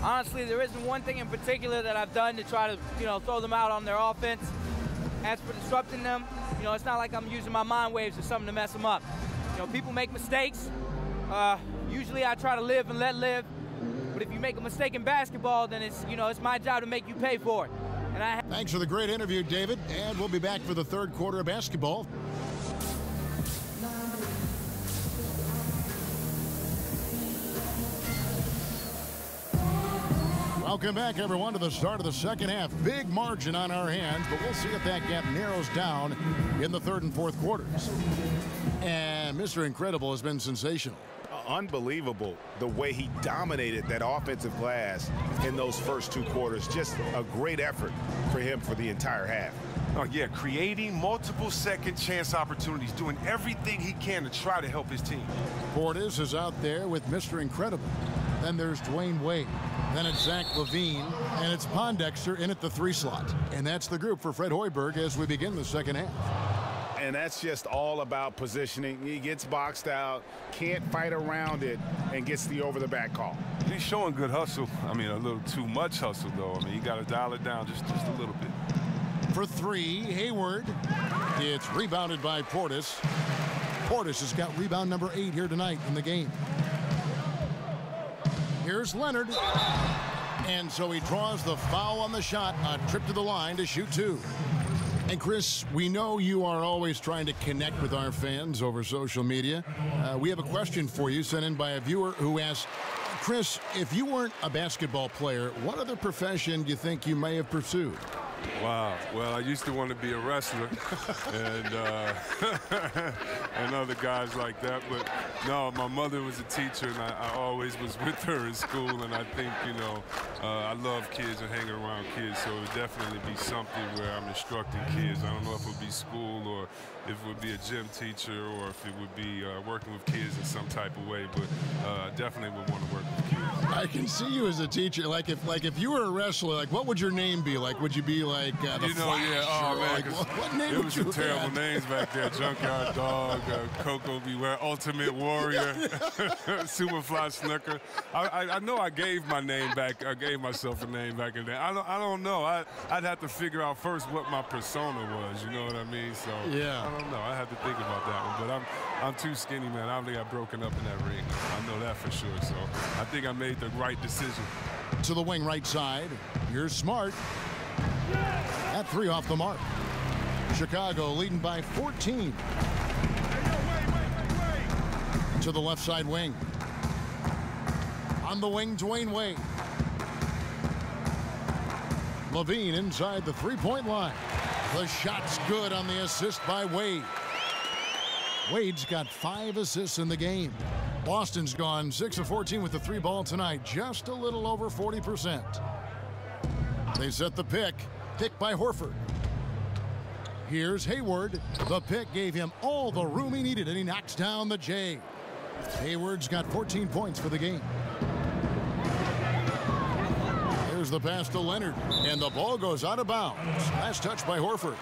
Honestly, there isn't one thing in particular that I've done to try to, throw them out on their offense. As for disrupting them, it's not like I'm using my mind waves or something to mess them up. People make mistakes. Usually I try to live and let live. But if you make a mistake in basketball, then it's my job to make you pay for it. And Thanks for the great interview, David. And we'll be back for the third quarter of basketball. Welcome back, everyone, to the start of the second half. Big margin on our hands, but we'll see if that gap narrows down in the third and fourth quarters. And Mr. Incredible has been sensational. Unbelievable the way he dominated that offensive glass in those first two quarters. Just a great effort for him for the entire half. Oh, yeah, creating multiple second chance opportunities, doing everything he can to try to help his team. Portis is out there with Mr. Incredible. Then there's Dwayne Wade. Then it's Zach LaVine. And it's Pondexter in at the 3 slot. And that's the group for Fred Hoiberg as we begin the second half. And that's just all about positioning. He gets boxed out, can't fight around it, and gets the over-the-back call. He's showing good hustle. I mean, a little too much hustle, though. I mean, you got to dial it down just a little bit. For 3, Hayward. It's rebounded by Portis. Portis has got rebound number 8 here tonight in the game. Here's Leonard. And so he draws the foul on the shot, a trip to the line to shoot 2. And Chris, we know you are always trying to connect with our fans over social media. We have a question for you sent in by a viewer who asks, Chris, if you weren't a basketball player, what other profession do you think you may have pursued? Wow. Well, I used to want to be a wrestler and other guys like that. But no, my mother was a teacher, and I always was with her in school. And I think, I love kids and hanging around kids. So it would definitely be something where I'm instructing kids. I don't know if it would be school or if it would be a gym teacher or if it would be working with kids in some type of way. But I definitely would want to work with kids. I can see you as a teacher. Like if you were a wrestler, like what would your name be? Like would you be like the Flash? Yeah. Oh man, like, what name it would was you some terrible names back there. Junkyard Dog, Coco Beware, Ultimate Warrior, Superfly Snooker. I know I gave my name back. I gave myself a name back in there. I don't know. I'd have to figure out first what my persona was. You know what I mean? So yeah. I don't know. I have to think about that one. But I'm too skinny, man. I don't think I've broken up in that ring. I know that for sure. So I think I made the right decision. To the wing right side. Here's Smart. At 3 off the mark. Chicago leading by 14. To the left side wing. On the wing, Dwayne Wade. LaVine inside the 3-point line. The shot's good on the assist by Wade. Wade's got 5 assists in the game. Boston's gone 6 of 14 with the 3 ball tonight, just a little over 40%. They set the pick by Horford. Here's Hayward. The pick gave him all the room he needed, and he knocks down the J. Hayward's got 14 points for the game. Here's the pass to Leonard, and the ball goes out of bounds. Last touch by Horford.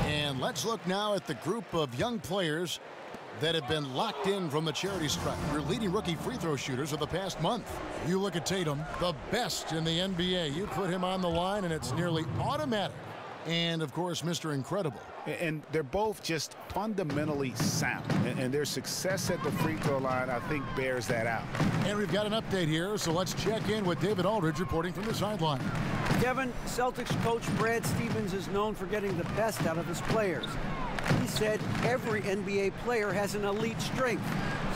And let's look now at the group of young players that have been locked in from the charity stripe. Your leading rookie free throw shooters of the past month. You look at Tatum, the best in the NBA. You put him on the line, and it's nearly automatic. And, of course, Mr. Incredible. And they're both just fundamentally sound. And their success at the free throw line, I think, bears that out. And we've got an update here, so let's check in with David Aldridge reporting from the sideline. Kevin, Celtics coach Brad Stevens is known for getting the best out of his players. He said every NBA player has an elite strength.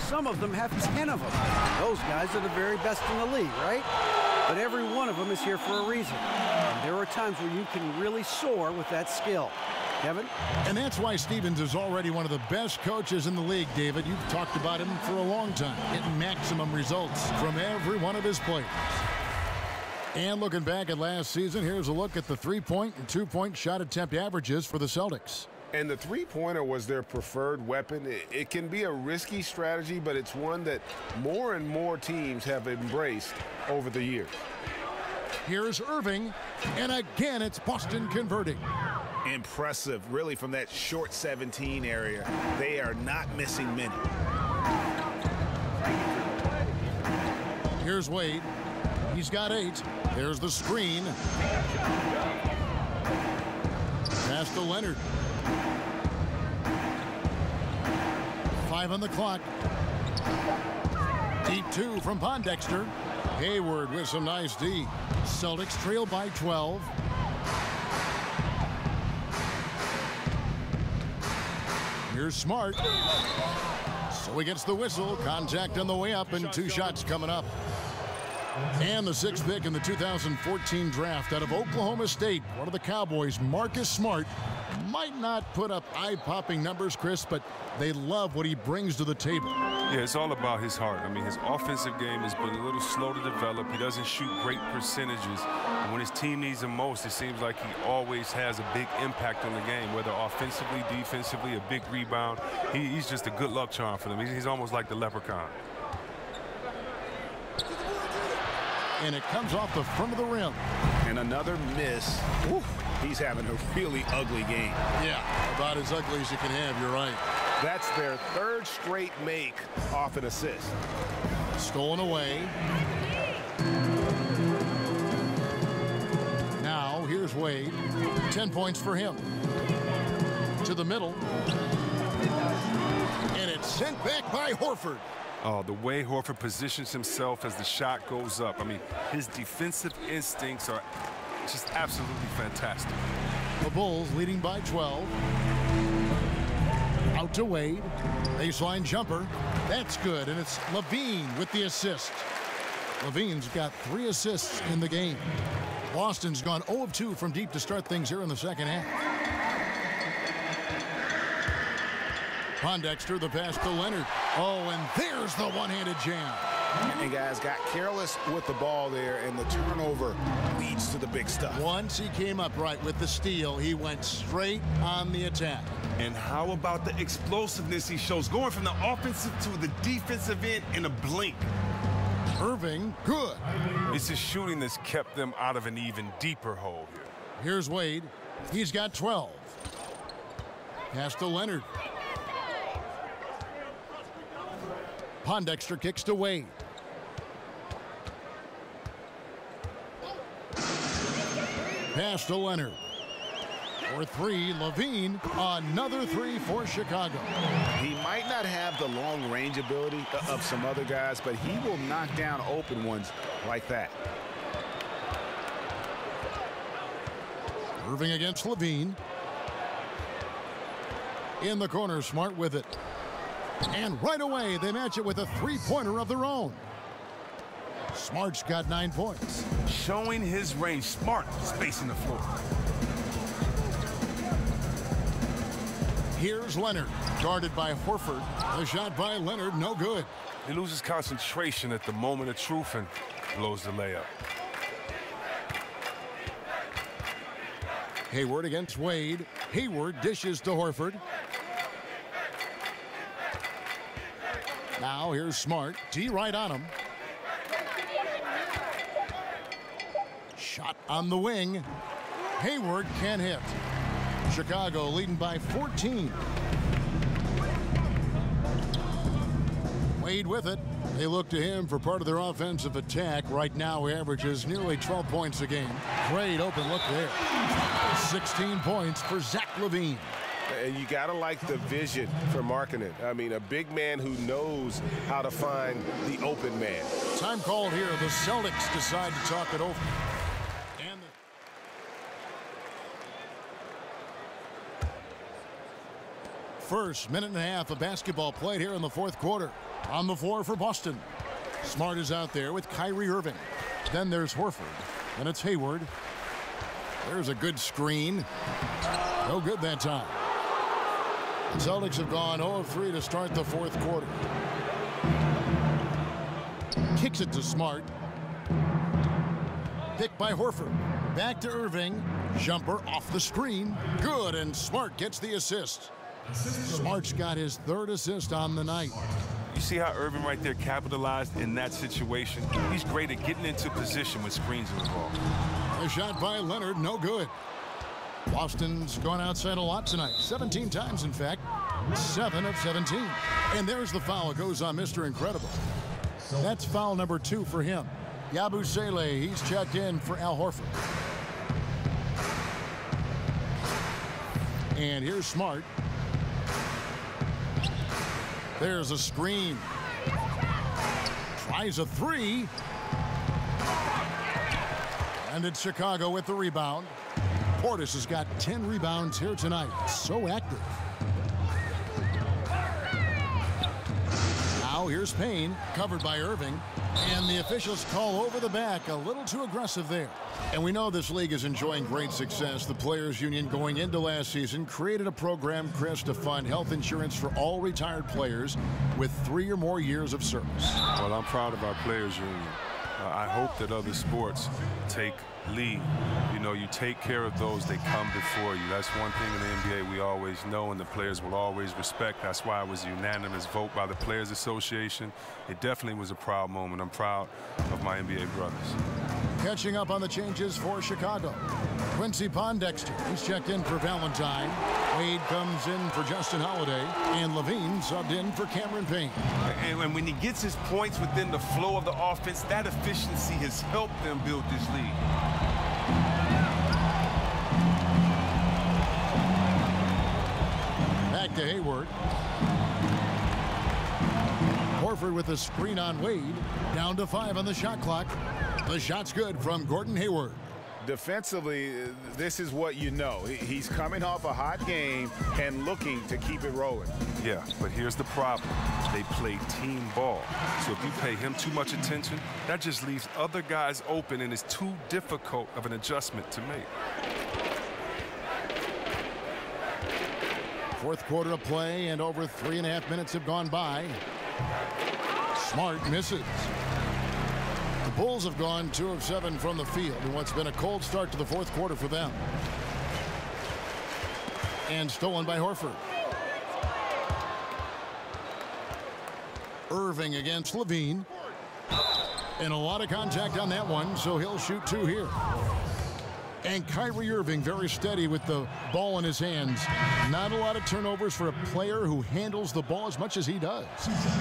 Some of them have 10 of them. Those guys are the very best in the league, right? But every one of them is here for a reason. And there are times where you can really soar with that skill. Kevin? And that's why Stevens is already one of the best coaches in the league, David. You've talked about him for a long time, getting maximum results from every one of his players. And looking back at last season, here's a look at the 3-point and 2-point shot attempt averages for the Celtics. And the three-pointer was their preferred weapon. It can be a risky strategy, but it's one that more and more teams have embraced over the years. Here's Irving, and again it's Boston converting. Impressive, really, from that short 17 area. They are not missing many. Here's Wade. He's got 8. There's the screen. Pass to Leonard. 5 on the clock. Deep 2 from Pondexter. Hayward with some nice D. Celtics trail by 12. Here's Smart. So he gets the whistle. Contact on the way up, and 2 shots coming up. And the 6th pick in the 2014 draft out of Oklahoma State. One of the Cowboys, Marcus Smart, might not put up eye-popping numbers, Chris, but they love what he brings to the table. Yeah, it's all about his heart. I mean, his offensive game has been a little slow to develop. He doesn't shoot great percentages. And when his team needs him most, it seems like he always has a big impact on the game, whether offensively, defensively, a big rebound. He's just a good luck charm for them. He's almost like the leprechaun. And it comes off the front of the rim. And another miss. Oof. He's having a really ugly game. Yeah, about as ugly as you can have, you're right. That's their 3rd straight make off an assist. Stolen away. Now, here's Wade. 10 points for him. To the middle. And it's sent back by Horford. Oh, the way Horford positions himself as the shot goes up. I mean, his defensive instincts are just absolutely fantastic. The Bulls leading by 12. Out to Wade. Baseline jumper. That's good, and it's Levine with the assist. Levine's got 3 assists in the game. Boston's gone 0 of 2 from deep to start things here in the second half. Pondexter, the pass to Leonard. Oh, and there's the one-handed jam. And guys got careless with the ball there, and the turnover leads to the big stuff. Once he came up right with the steal, he went straight on the attack. And how about the explosiveness he shows, going from the offensive to the defensive end in a blink. Irving, good. It's his shooting that's kept them out of an even deeper hole here. Here's Wade. He's got 12. Pass to Leonard. Pondexter kicks to Wade. Pass to Leonard. For 3, Levine. Another 3 for Chicago. He might not have the long range ability of some other guys, but he will knock down open ones like that. Irving against Levine. In the corner, Smart with it. And right away, they match it with a 3-pointer of their own. Smart's got 9 points. Showing his range. Smart spacing the floor. Here's Leonard, guarded by Horford. The shot by Leonard, no good. He loses concentration at the moment of truth and blows the layup. Hayward against Wade. Hayward dishes to Horford. Now here's Smart. D right on him. Shot on the wing. Hayward can't hit. Chicago leading by 14. Wade with it. They look to him for part of their offensive attack. Right now, he averages nearly 12 points a game. Great open look there. 16 points for Zach LaVine. And you got to like the vision for Markkanen. I mean, a big man who knows how to find the open man. Time called here. The Celtics decide to talk it over. And first minute and a half of basketball played here in the fourth quarter. On the floor for Boston. Smart is out there with Kyrie Irving. Then there's Horford. And it's Hayward. There's a good screen. No good that time. The Celtics have gone 0 of 3 to start the fourth quarter. Kicks it to Smart. Picked by Horford. Back to Irving. Jumper off the screen. Good, and Smart gets the assist. Smart's got his 3rd assist on the night. You see how Irving right there capitalized in that situation? He's great at getting into position when screens are involved. A shot by Leonard, no good. Boston's gone outside a lot tonight, 17 times in fact, 7 of 17. And there's the foul. It goes on Mr. Incredible. That's foul number 2 for him. Yabusele, he's checked in for Al Horford. And here's Smart. There's a screen. Tries a 3. And it's Chicago with the rebound. Portis has got 10 rebounds here tonight. So active. Now here's Payne, covered by Irving. And the officials call over the back, a little too aggressive there. And we know this league is enjoying great success. The Players Union going into last season created a program, Chris, to fund health insurance for all retired players with 3 or more years of service. Well, I'm proud of our Players Union. I hope that other sports take lead. You know, you take care of those, they come before you. That's one thing in the NBA we always know, and the players will always respect. That's why it was a unanimous vote by the Players Association. It definitely was a proud moment. I'm proud of my NBA brothers. Catching up on the changes for Chicago. Quincy Pondexter, he's checked in for Valentine. Wade comes in for Justin Holiday. And Levine subbed in for Cameron Payne. And when he gets his points within the flow of the offense, that efficiency has helped them build this lead. Back to Hayward. Horford with a screen on Wade. Down to 5 on the shot clock. The shot's good from Gordon Hayward. Defensively, this is what you know. He's coming off a hot game and looking to keep it rolling. Yeah, but here's the problem. They play team ball. So if you pay him too much attention, that just leaves other guys open, and it's too difficult of an adjustment to make. Fourth quarter of play, and over 3.5 minutes have gone by. Smart misses. The Bulls have gone 2 of 7 from the field in what's been a cold start to the fourth quarter for them. And stolen by Horford. Irving against Levine. And a lot of contact on that one, so he'll shoot 2 here. And Kyrie Irving very steady with the ball in his hands. Not a lot of turnovers for a player who handles the ball as much as he does.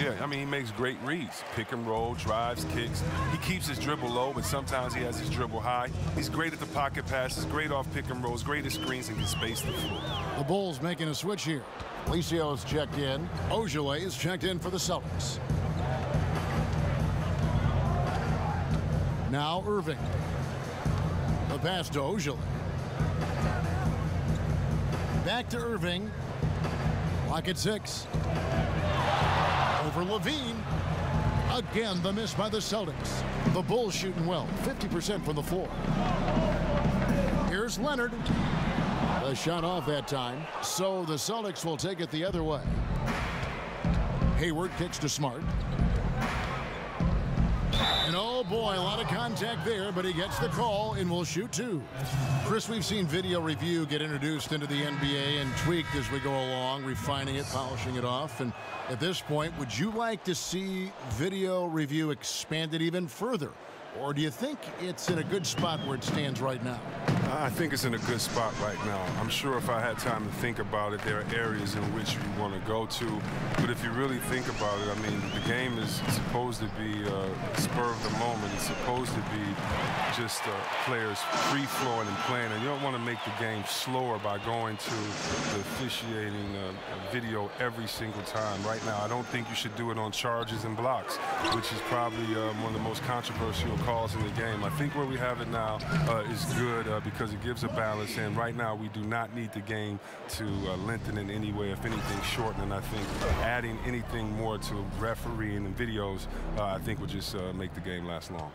Yeah, I mean, he makes great reads. Pick and roll, drives, kicks. He keeps his dribble low, but sometimes he has his dribble high. He's great at the pocket passes, great off pick and rolls, great at screens, and can space the floor. The Bulls making a switch here. Licio is checked in. Ojale is checked in for the Celtics. Now Irving. The pass to Ojale. Back to Irving. Lock at 6. Over Levine. Again, the miss by the Celtics. The Bulls shooting well, 50% from the floor. Here's Leonard. The shot off that time, so the Celtics will take it the other way. Hayward kicks to Smart. And oh boy, a lot of contact there, but he gets the call and will shoot 2. Chris, we've seen video review get introduced into the NBA and tweaked as we go along, refining it, polishing it off. And at this point, would you like to see video review expanded even further? Or do you think it's in a good spot where it stands right now? I think it's in a good spot right now. I'm sure if I had time to think about it, there are areas in which you want to go to. But if you really think about it, I mean, the game is supposed to be spur of the moment. It's supposed to be just players free-flowing and playing. And you don't want to make the game slower by going to the officiating video every single time. Right now, I don't think you should do it on charges and blocks, which is probably one of the most controversial calls in the game. I think where we have it now is good because it gives a balance, and right now we do not need the game to lengthen in any way, if anything shorten, and I think adding anything more to refereeing and videos I think would just make the game last long.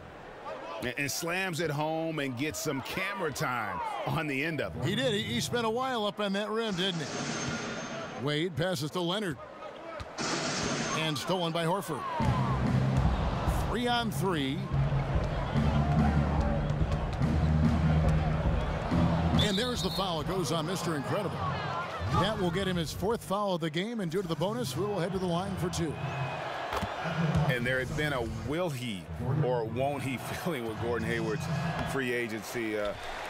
And slams it home and gets some camera time on the end of it. He did. He spent a while up on that rim, didn't he? Wade passes to Leonard. And stolen by Horford. 3-on-3. And there's the foul. It goes on Mr. Incredible. That will get him his 4th foul of the game, and due to the bonus, we will head to the line for 2. And there had been a will he or won't he feeling with Gordon Hayward's free agency.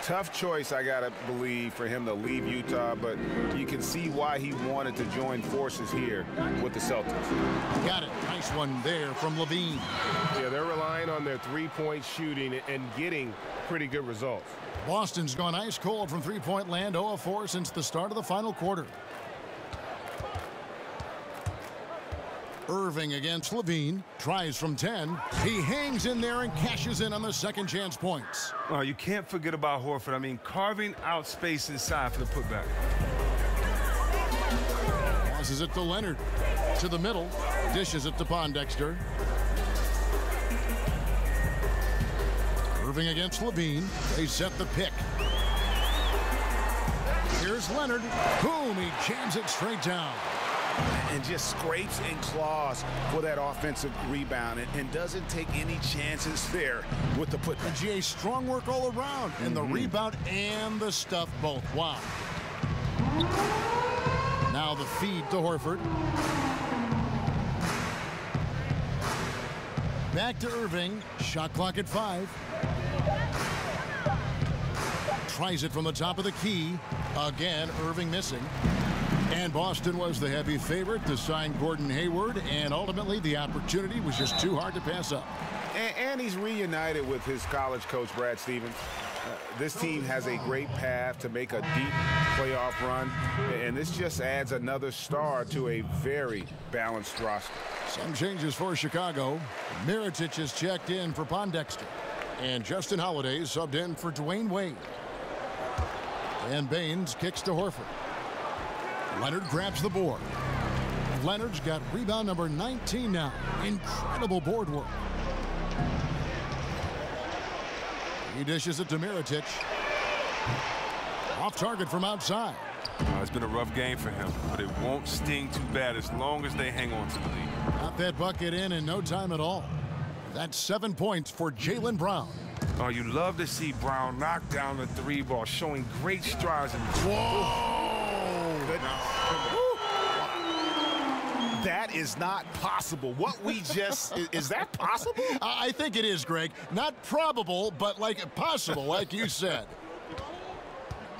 Tough choice, I gotta believe, for him to leave Utah, but you can see why he wanted to join forces here with the Celtics. Got it. Nice one there from Levine. Yeah, they're relying on their three-point shooting and getting pretty good results. Boston's gone ice cold from three-point land, 0 of 4 since the start of the final quarter. Irving against Levine, tries from 10. He hangs in there and cashes in on the second chance points. Well, you can't forget about Horford. I mean, carving out space inside for the putback. Passes it to Leonard. To the middle. Dishes it to Pondexter. Irving against Levine. They set the pick. Here's Leonard. Boom, he jams it straight down. And just scrapes and claws for that offensive rebound and doesn't take any chances there with the putback. GA, strong work all around, and the rebound and the stuff both. Wow. Now the feed to Horford. Back to Irving. Shot clock at 5. Tries it from the top of the key. Again, Irving missing. And Boston was the heavy favorite to sign Gordon Hayward, and ultimately the opportunity was just too hard to pass up. And he's reunited with his college coach, Brad Stevens. This team has a great path to make a deep playoff run, and this just adds another star to a very balanced roster. Some changes for Chicago. Mirotic is checked in for Pondexter, and Justin Holiday subbed in for Dwayne Wade. And Baines kicks to Horford. Leonard grabs the board. Leonard's got rebound number 19 now. Incredible board work. He dishes it to Mirotic. Off target from outside. It's been a rough game for him, but it won't sting too bad as long as they hang on to the lead. Got that bucket in no time at all. That's 7 points for Jaylen Brown. Oh, you love to see Brown knock down the three ball, showing great strides. Whoa! That is not possible. What we just, is that possible? I think it is, Greg. Not probable, but like possible, like you said.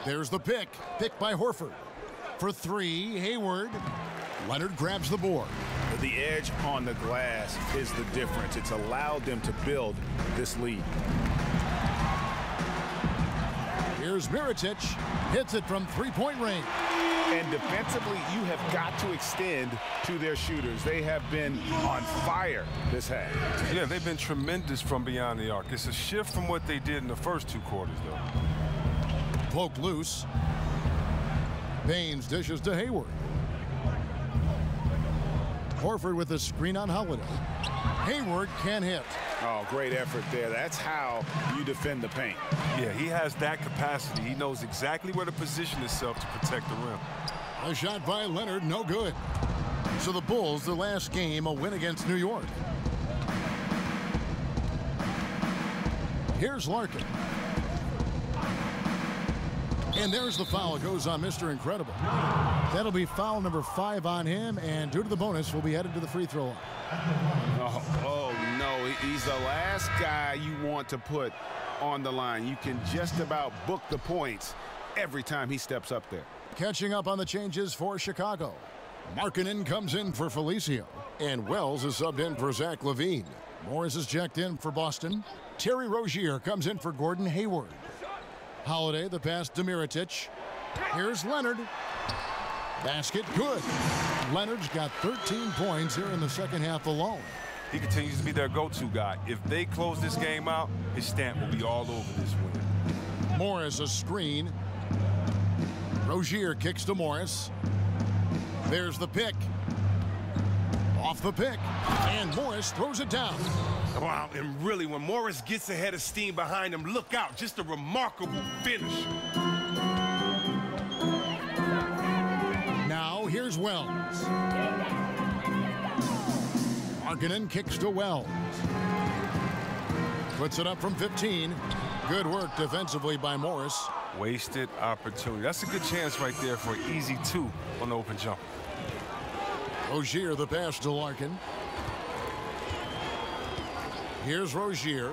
There's the pick. Pick by Horford. For 3, Hayward. Leonard grabs the board. The edge on the glass is the difference. It's allowed them to build this lead. Here's Mirotic. Hits it from three-point range. And defensively, you have got to extend to their shooters. They have been on fire this half. Yeah, they've been tremendous from beyond the arc. It's a shift from what they did in the first 2 quarters, though. Poked loose. Baines dishes to Hayward. Horford with a screen on Holiday. Hayward can hit. Oh, great effort there. That's how you defend the paint. Yeah, he has that capacity. He knows exactly where to position himself to protect the rim. A shot by Leonard, no good. So the Bulls, their last game, a win against New York. Here's Larkin. And there's the foul. It goes on Mr. Incredible. That'll be foul number 5 on him, and due to the bonus, will be headed to the free throw line. Oh, no. He's the last guy you want to put on the line. You can just about book the points every time he steps up there. Catching up on the changes for Chicago. Markkanen comes in for Felicio, and Wells is subbed in for Zach LaVine. Morris is checked in for Boston. Terry Rozier comes in for Gordon Hayward. Holiday, the pass to Mirotic. Here's Leonard. Basket good. Leonard's got 13 points here in the second half alone. He continues to be their go-to guy. If they close this game out, his stamp will be all over this win. Morris a screen. Rozier kicks to Morris. There's the pick. Off the pick. And Morris throws it down. Wow, and really, when Morris gets ahead of steam behind him, look out. Just a remarkable finish. Now, here's Wells. Markkanen kicks to Wells. Puts it up from 15. Good work defensively by Morris. Wasted opportunity. That's a good chance right there for an easy 2 on the open jump. Rozier the pass to Larkin. Here's Rozier.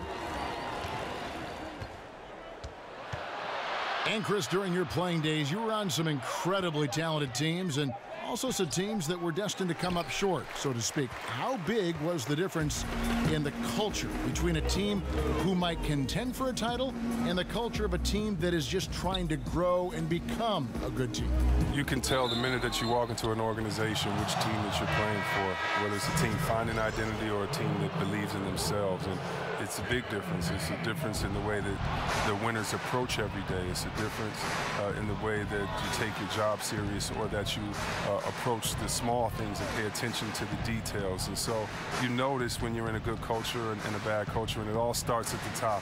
And Chris, during your playing days, you were on some incredibly talented teams and also some teams that were destined to come up short, so to speak. How big was the difference in the culture between a team who might contend for a title and the culture of a team that is just trying to grow and become a good team? You can tell the minute that you walk into an organization which team that you're playing for, whether it's a team finding identity or a team that believes in themselves. And it's a big difference. It's a difference in the way that the winners approach every day. It's a difference in the way that you take your job serious, or that you approach the small things and pay attention to the details. And so you notice when you're in a good culture and a bad culture, and it all starts at the top.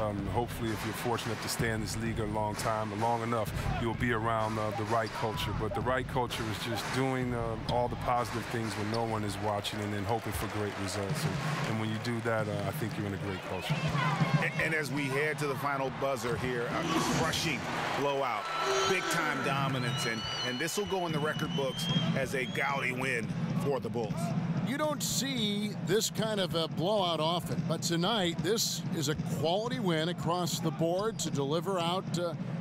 And hopefully, if you're fortunate to stay in this league a long time, long enough, you'll be around the right culture. But the right culture is just doing all the positive things when no one is watching, and then hoping for great results. And when you do that, I think you're in a great culture. And as we head to the final buzzer here, a crushing blowout, big-time dominance, and this will go in the record books as a gaudy win for the Bulls. You don't see this kind of a blowout often, but tonight this is a quality win across the board to deliver out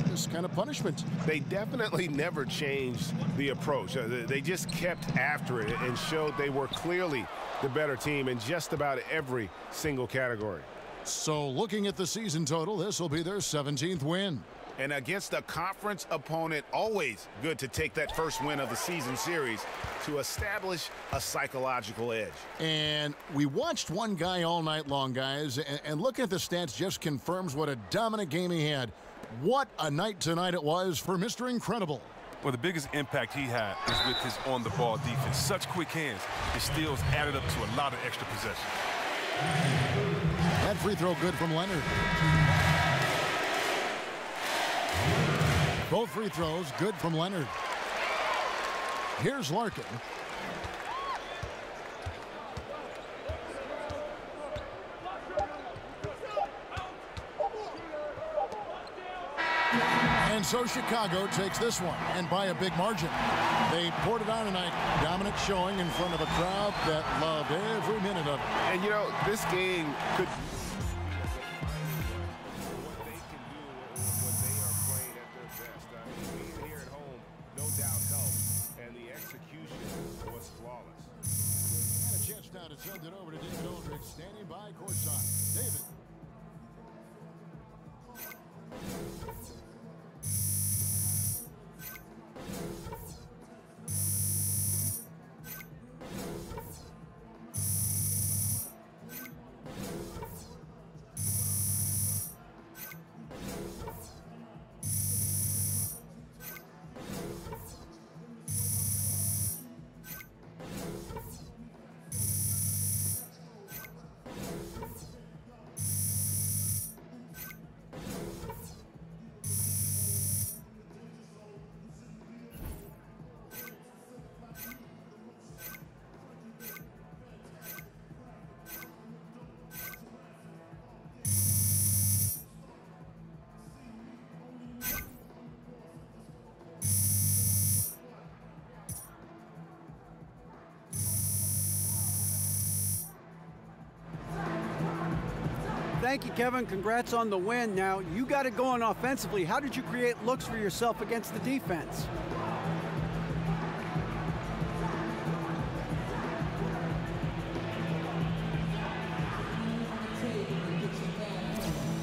this kind of punishment. They definitely never changed the approach. They just kept after it and showed they were clearly the better team in just about every single category. So looking at the season total, this will be their 17th win. And against a conference opponent, always good to take that first win of the season series to establish a psychological edge. And we watched one guy all night long, guys, and looking at the stats just confirms what a dominant game he had. What a night tonight it was for Mr. Incredible. Well, the biggest impact he had was with his on-the-ball defense. Such quick hands. His steals added up to a lot of extra possessions. That free throw good from Leonard. Both free throws good from Leonard. Here's Larkin. And so Chicago takes this one, and by a big margin. They poured it on tonight. Dominant showing in front of a crowd that loved every minute of it. And, you know, this game could... Send it over to David Aldridge, standing by courtside. David. Thank you, Kevin. Congrats on the win. Now, you got it going offensively. How did you create looks for yourself against the defense?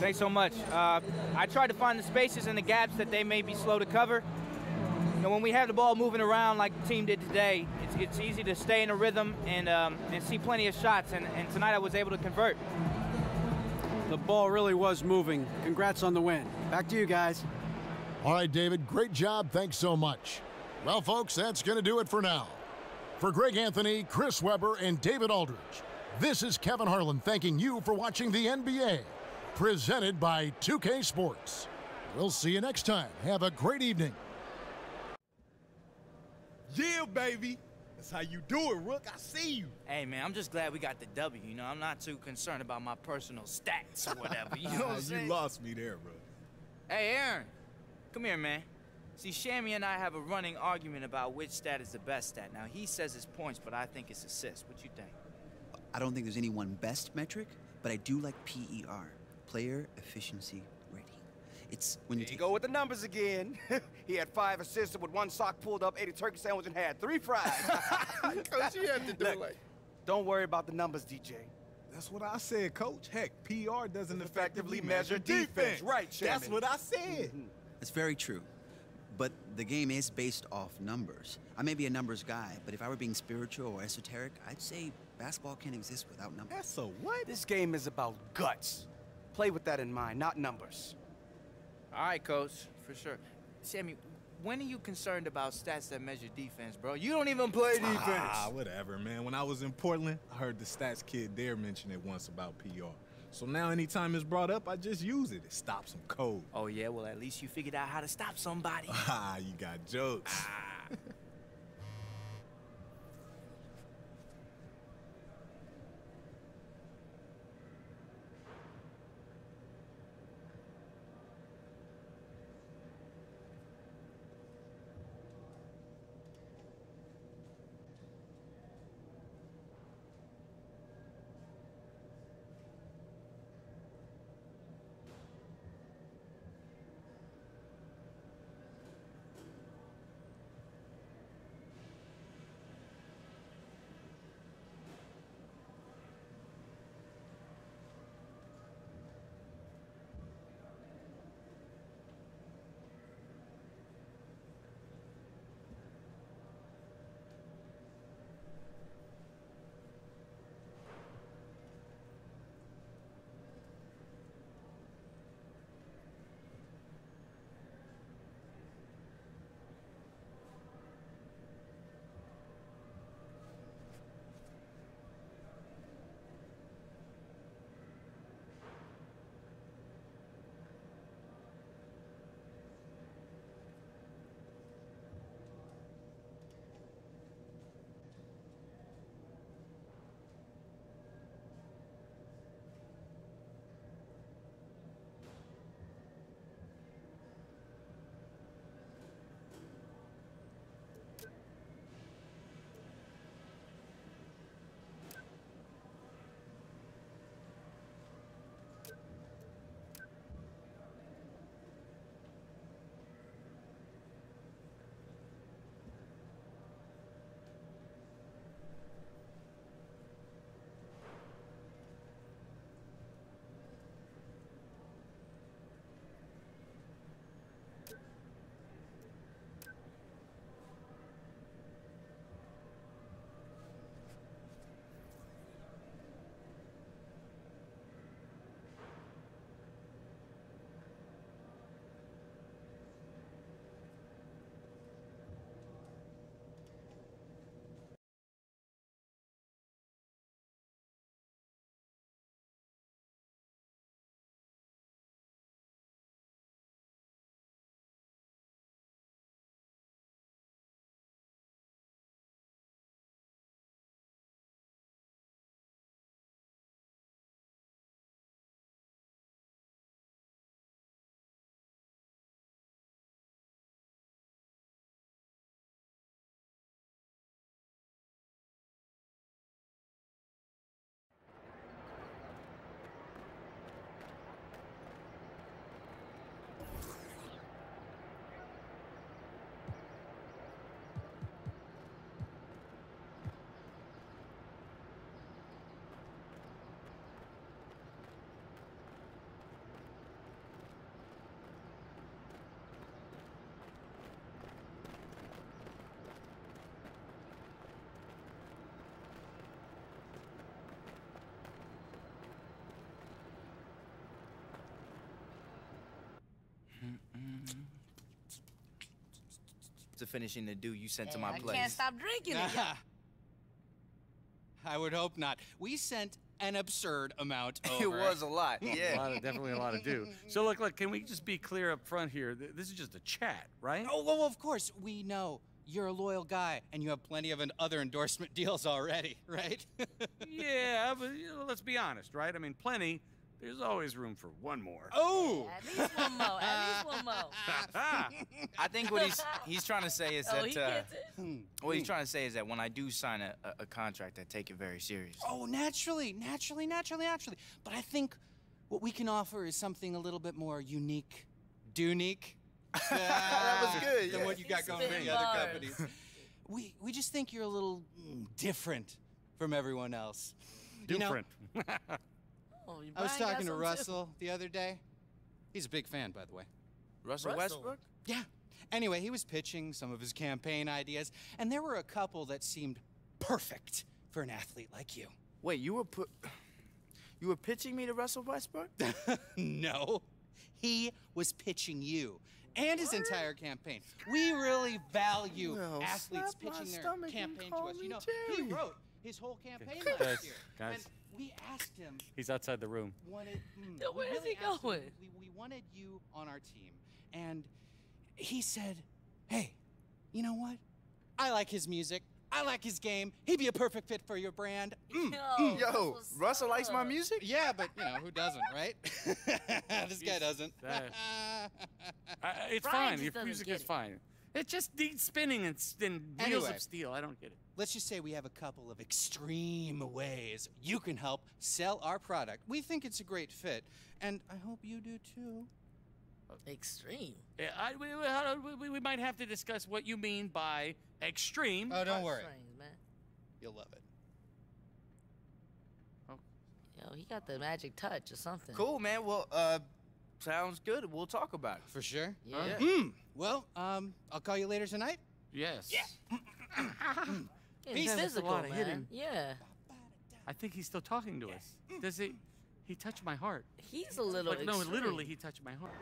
Thanks so much. I tried to find the spaces and the gaps that they may be slow to cover. You know, when we have the ball moving around like the team did today, it's easy to stay in a rhythm and see plenty of shots, and tonight I was able to convert. The ball really was moving. Congrats on the win. Back to you guys. All right, David, great job. Thanks so much. Well, folks, that's going to do it for now. For Greg Anthony, Chris Webber, and David Aldridge, this is Kevin Harlan thanking you for watching the NBA, presented by 2K Sports. We'll see you next time. Have a great evening. Yeah, baby. That's how you do it, Rook. I see you. Hey, man, I'm just glad we got the W. You know, I'm not too concerned about my personal stats or whatever. You know what I'm saying? You lost me there, bro. Hey, Aaron, come here, man. See, Shammy and I have a running argument about which stat is the best stat. Now, he says it's points, but I think it's assists. What you think? I don't think there's any one best metric, but I do like PER, player efficiency rating. It's when you go with the numbers again. He had 5 assists with 1 sock pulled up, ate a turkey sandwich, and had 3 fries. Coach, you have to do Look, don't worry about the numbers, DJ. That's what I said, Coach. Heck, PR doesn't effectively measure defense. Right, Chairman. That's what I said. It's very true. But the game is based off numbers. I may be a numbers guy, but if I were being spiritual or esoteric, I'd say basketball can't exist without numbers. That's so what? This game is about guts. Play with that in mind, not numbers. All right, Coach, for sure. Sammy, when are you concerned about stats that measure defense, bro? You don't even play defense. Whatever, man. When I was in Portland, I heard the stats kid there mention it once about PR. So now anytime it's brought up, I just use it. It stops some code. Oh, yeah? Well, at least you figured out how to stop somebody. You got jokes. To finishing the dew you sent to my I place. can't stop drinking it. I would hope not. We sent an absurd amount over. It was a lot, yeah. Definitely a lot of do. So look, can we just be clear up front here? This is just a chat, right? Oh, well, of course, we know. You're a loyal guy, and you have plenty of other endorsement deals already, right? Yeah, but let's be honest, right? I mean, plenty, There's always room for one more. Oh! At least one more. At least one more. I think what he's trying to say is Oh, that he gets it? what he's trying to say is that when I do sign a contract, I take it very seriously. Oh, naturally. But I think what we can offer is something a little bit more unique. Dunique. That was good. Than Yeah. what you got going in the other companies. We just think you're a little different from everyone else. Different. Oh, I was Brian got talking to some, too. Russell the other day. He's a big fan, by the way. Russell Westbrook? Yeah. Anyway, he was pitching some of his campaign ideas, and there were a couple that seemed perfect for an athlete like you. Wait, you were pitching me to Russell Westbrook? No. He was pitching you and his entire campaign. We really value Well, athletes slap my pitching their stomach and campaign to call us. me You know, Jerry. he wrote his whole campaign Guys, last year. guys. And we asked him, He's outside the room. Yo, where is he going? We wanted you on our team. And he said, hey, you know what? I like his music. I like his game. He'd be a perfect fit for your brand. Yo, Russell likes my music? Yeah, but, you know, who doesn't, right? This guy doesn't. It's Brian fine. just Your doesn't music get is it. fine. It just needs spinning and wheels Anyway. of steel. I don't get it. Let's just say we have a couple of extreme ways you can help sell our product. We think it's a great fit, and I hope you do too. Extreme. Yeah, we might have to discuss what you mean by extreme. Oh, don't worry. Strange, man. You'll love it. Yo, he got the magic touch or something. Cool, man. Well, sounds good. We'll talk about it. For sure? Yeah. Well, I'll call you later tonight. Yes. Getting physical, man. Yeah. I think he's still talking to us. Does he? He touched my heart. He's a little Like, no, extreme. literally, he touched my heart.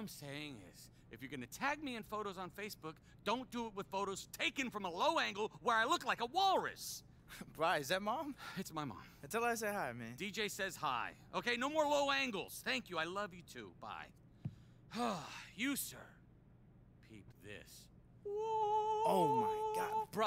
I'm saying is, if you're gonna tag me in photos on Facebook, don't do it with photos taken from a low angle where I look like a walrus. Bri, is that Mom? It's my mom. Tell her I said hi, man. DJ says hi. Okay, no more low angles. Thank you. I love you too. Bye. You, sir. Peep this. Oh my God, Bri,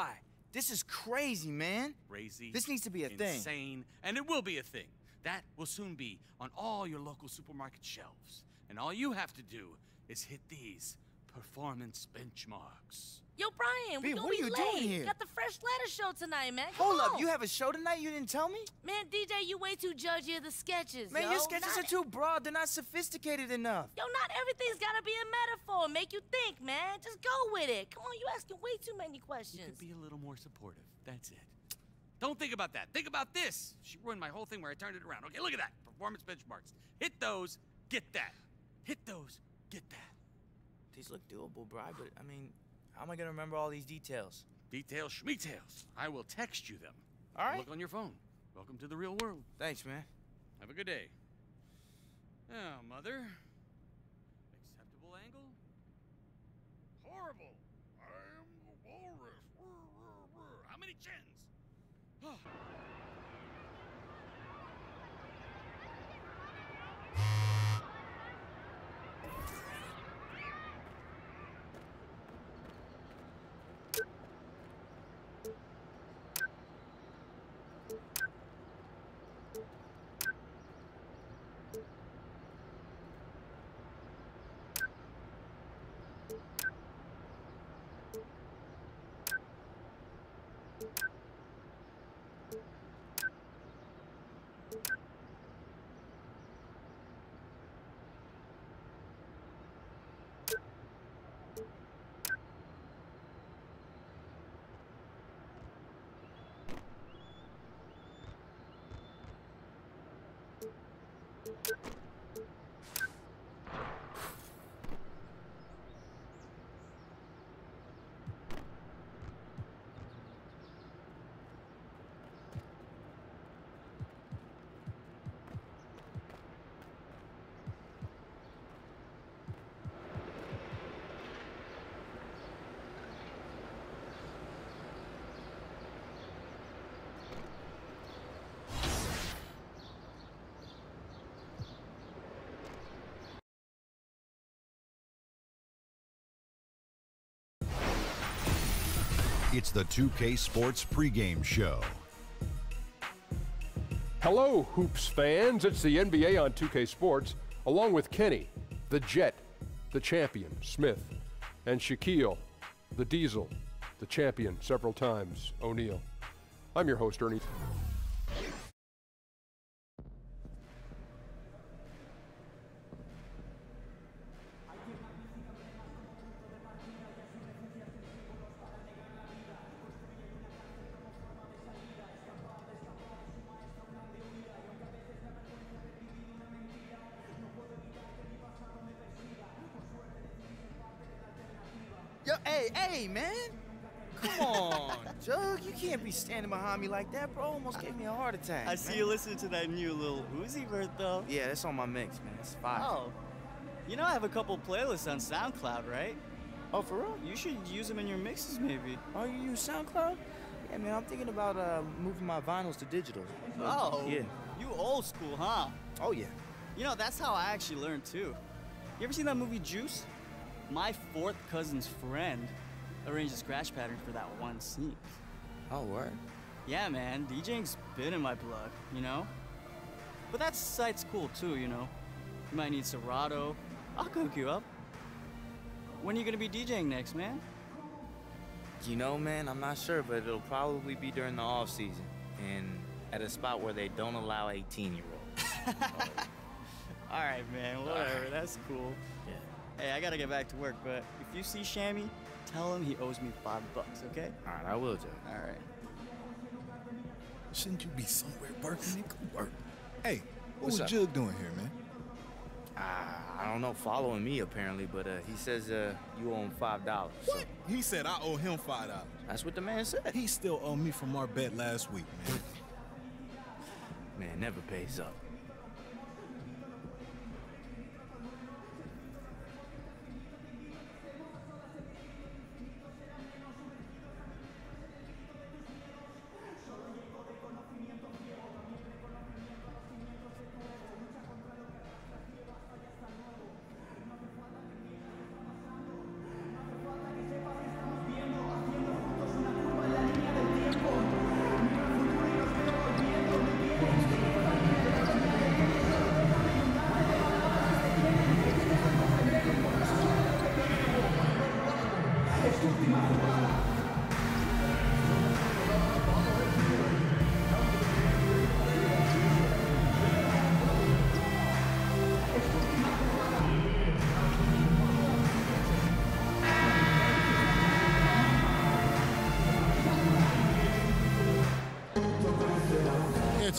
this is crazy, man. Crazy. This needs to be a thing. Insane, and it will be a thing. That will soon be on all your local supermarket shelves. And all you have to do is hit these performance benchmarks. Yo, Brian, we B, gonna what are be you late. doing here? Got the Fresh Letter show tonight, man. Come Hold on. up, you have a show tonight? You didn't tell me? Man, DJ, you way too judgy of the sketches, Man, yo. your sketches are too broad. They're not sophisticated enough. Yo, not everything's gotta be a metaphor. Make you think, man. Just go with it. Come on, you asking way too many questions. You could be a little more supportive. That's it. Don't think about that. Think about this. She ruined my whole thing where I turned it around. Okay, look at that. Performance benchmarks. Hit those, get that. Hit those, get that. These look doable, Bri, but I mean, how am I gonna remember all these details? Details, schmetails. I will text you them. All right. Look on your phone. Welcome to the real world. Thanks, man. Have a good day. Now, Mother. Acceptable angle? Horrible. I am the walrus. How many chins? It's the 2K Sports pregame show. Hello, Hoops fans. It's the NBA on 2K Sports, along with Kenny, the Jet, the champion, Smith, and Shaquille, the Diesel, the champion several times, O'Neal. I'm your host, Ernie. Yo, hey, man. Come on, Jug. You can't be standing behind me like that, bro. Almost gave me a heart attack. I see you listening to that new little Uzi Vert, though. Yeah, that's on my mix, man. It's fire. Oh. You know I have a couple playlists on SoundCloud, right? Oh, for real? You should use them in your mixes, maybe. Oh, you use SoundCloud? Yeah, man, I'm thinking about moving my vinyls to digital. Oh. Yeah. You old school, huh? Oh, yeah. You know, that's how I actually learned, too. You ever seen that movie Juice? My fourth cousin's friend arranged a scratch pattern for that one scene. Oh, word? Yeah, man. DJing's been in my blood, you know? But that site's cool, too, you know? You might need Serato. I'll cook you up. When are you gonna be DJing next, man? You know, man, I'm not sure, but it'll probably be during the off season and at a spot where they don't allow 18-year-olds. All right, man, whatever, that's cool. Yeah. Hey, I gotta get back to work, but if you see Shammy, tell him he owes me $5, okay? All right, I will, Joe. All right. Shouldn't you be somewhere working? Go work. Hey, What's what's up? Jug doing here, man? I don't know, following me apparently, but he says you owe him $5. What? So He said I owe him $5. that's what the man said. He still owe me from our bet last week, man. Man, never pays up. It's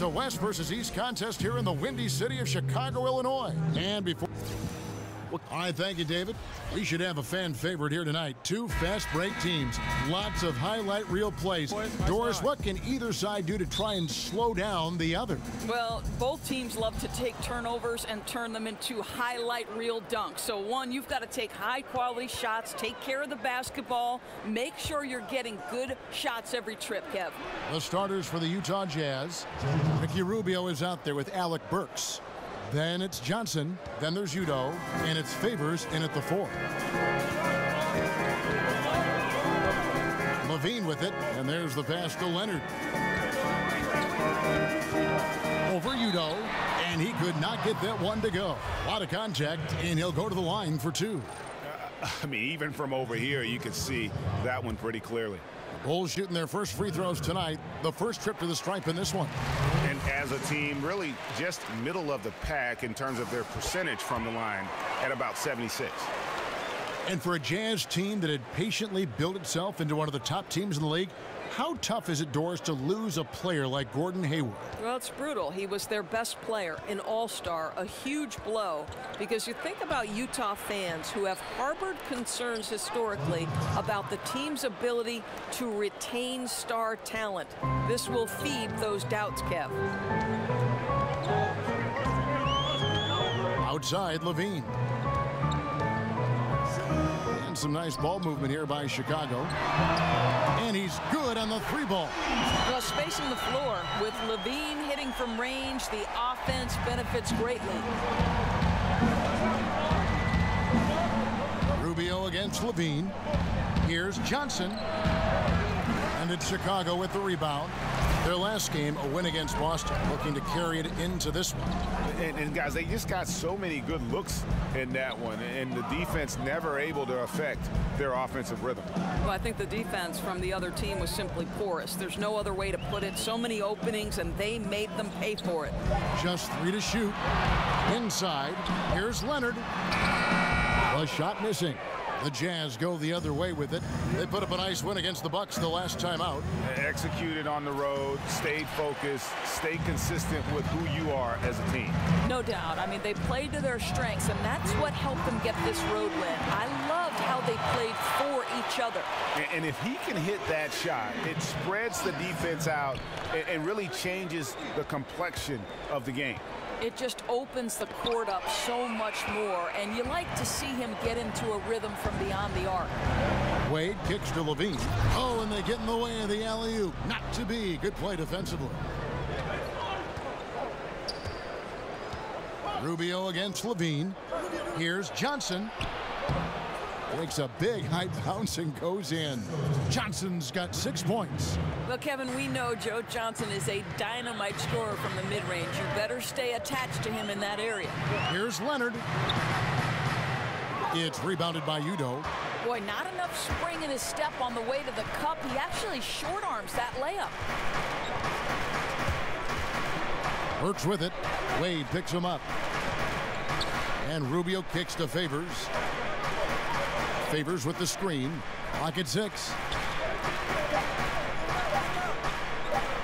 a West versus East contest here in the windy city of Chicago, Illinois. And before... All right, thank you, David. We should have a fan favorite here tonight. Two fast break teams. Lots of highlight reel plays. Doris, what can either side do to try and slow down the other? Well, both teams love to take turnovers and turn them into highlight reel dunks. So, one, you've got to take high-quality shots, take care of the basketball, make sure you're getting good shots every trip, Kev. The starters for the Utah Jazz. Ricky Rubio is out there with Alec Burks. Then it's Johnson, then there's Udo, and it's Favors in at the 4. Levine with it, and there's the pass to Leonard. Over Udo, and he could not get that one to go. A lot of contact, and he'll go to the line for 2. I mean, even from over here, you can see that one pretty clearly. Bulls shooting their first free throws tonight. The first trip to the stripe in this one. And as a team, really just middle of the pack in terms of their percentage from the line at about 76. And for a Jazz team that had patiently built itself into one of the top teams in the league, how tough is it, Doris, to lose a player like Gordon Hayward? Well, it's brutal. He was their best player, an all-star, a huge blow. Because you think about Utah fans who have harbored concerns historically about the team's ability to retain star talent. This will feed those doubts, Kev. Outside, Levine. And some nice ball movement here by Chicago. And he's good on the 3-ball. Well, spacing the floor with Levine hitting from range, the offense benefits greatly. Rubio against Levine. Here's Johnson. And it's Chicago with the rebound. Their last game, a win against Boston, looking to carry it into this one. And guys, they just got so many good looks in that one, and the defense never able to affect their offensive rhythm. Well, I think the defense from the other team was simply porous. There's no other way to put it. So many openings, and they made them pay for it. Just 3 to shoot. Inside, here's Leonard. A shot missing. The Jazz go the other way with it. They put up a nice win against the Bucks the last time out. Executed on the road, stayed focused, stayed consistent with who you are as a team. No doubt. I mean, they played to their strengths, and that's what helped them get this road win. I loved how they played for each other. And if he can hit that shot, it spreads the defense out and really changes the complexion of the game. It just opens the court up so much more, and you like to see him get into a rhythm from beyond the arc. Wade kicks to Levine. Oh, and they get in the way of the alley-oop. Not to be. Good play defensively. Rubio against Levine. Here's Johnson. Takes a big high bounce and goes in. Johnson's got 6 points. Well, Kevin, we know Joe Johnson is a dynamite scorer from the mid-range. You better stay attached to him in that area. Here's Leonard. It's rebounded by Udo. Boy, not enough spring in his step on the way to the cup. He actually short arms that layup. Works with it. Wade picks him up. And Rubio kicks to Favors. Favors with the screen. Clock at 6.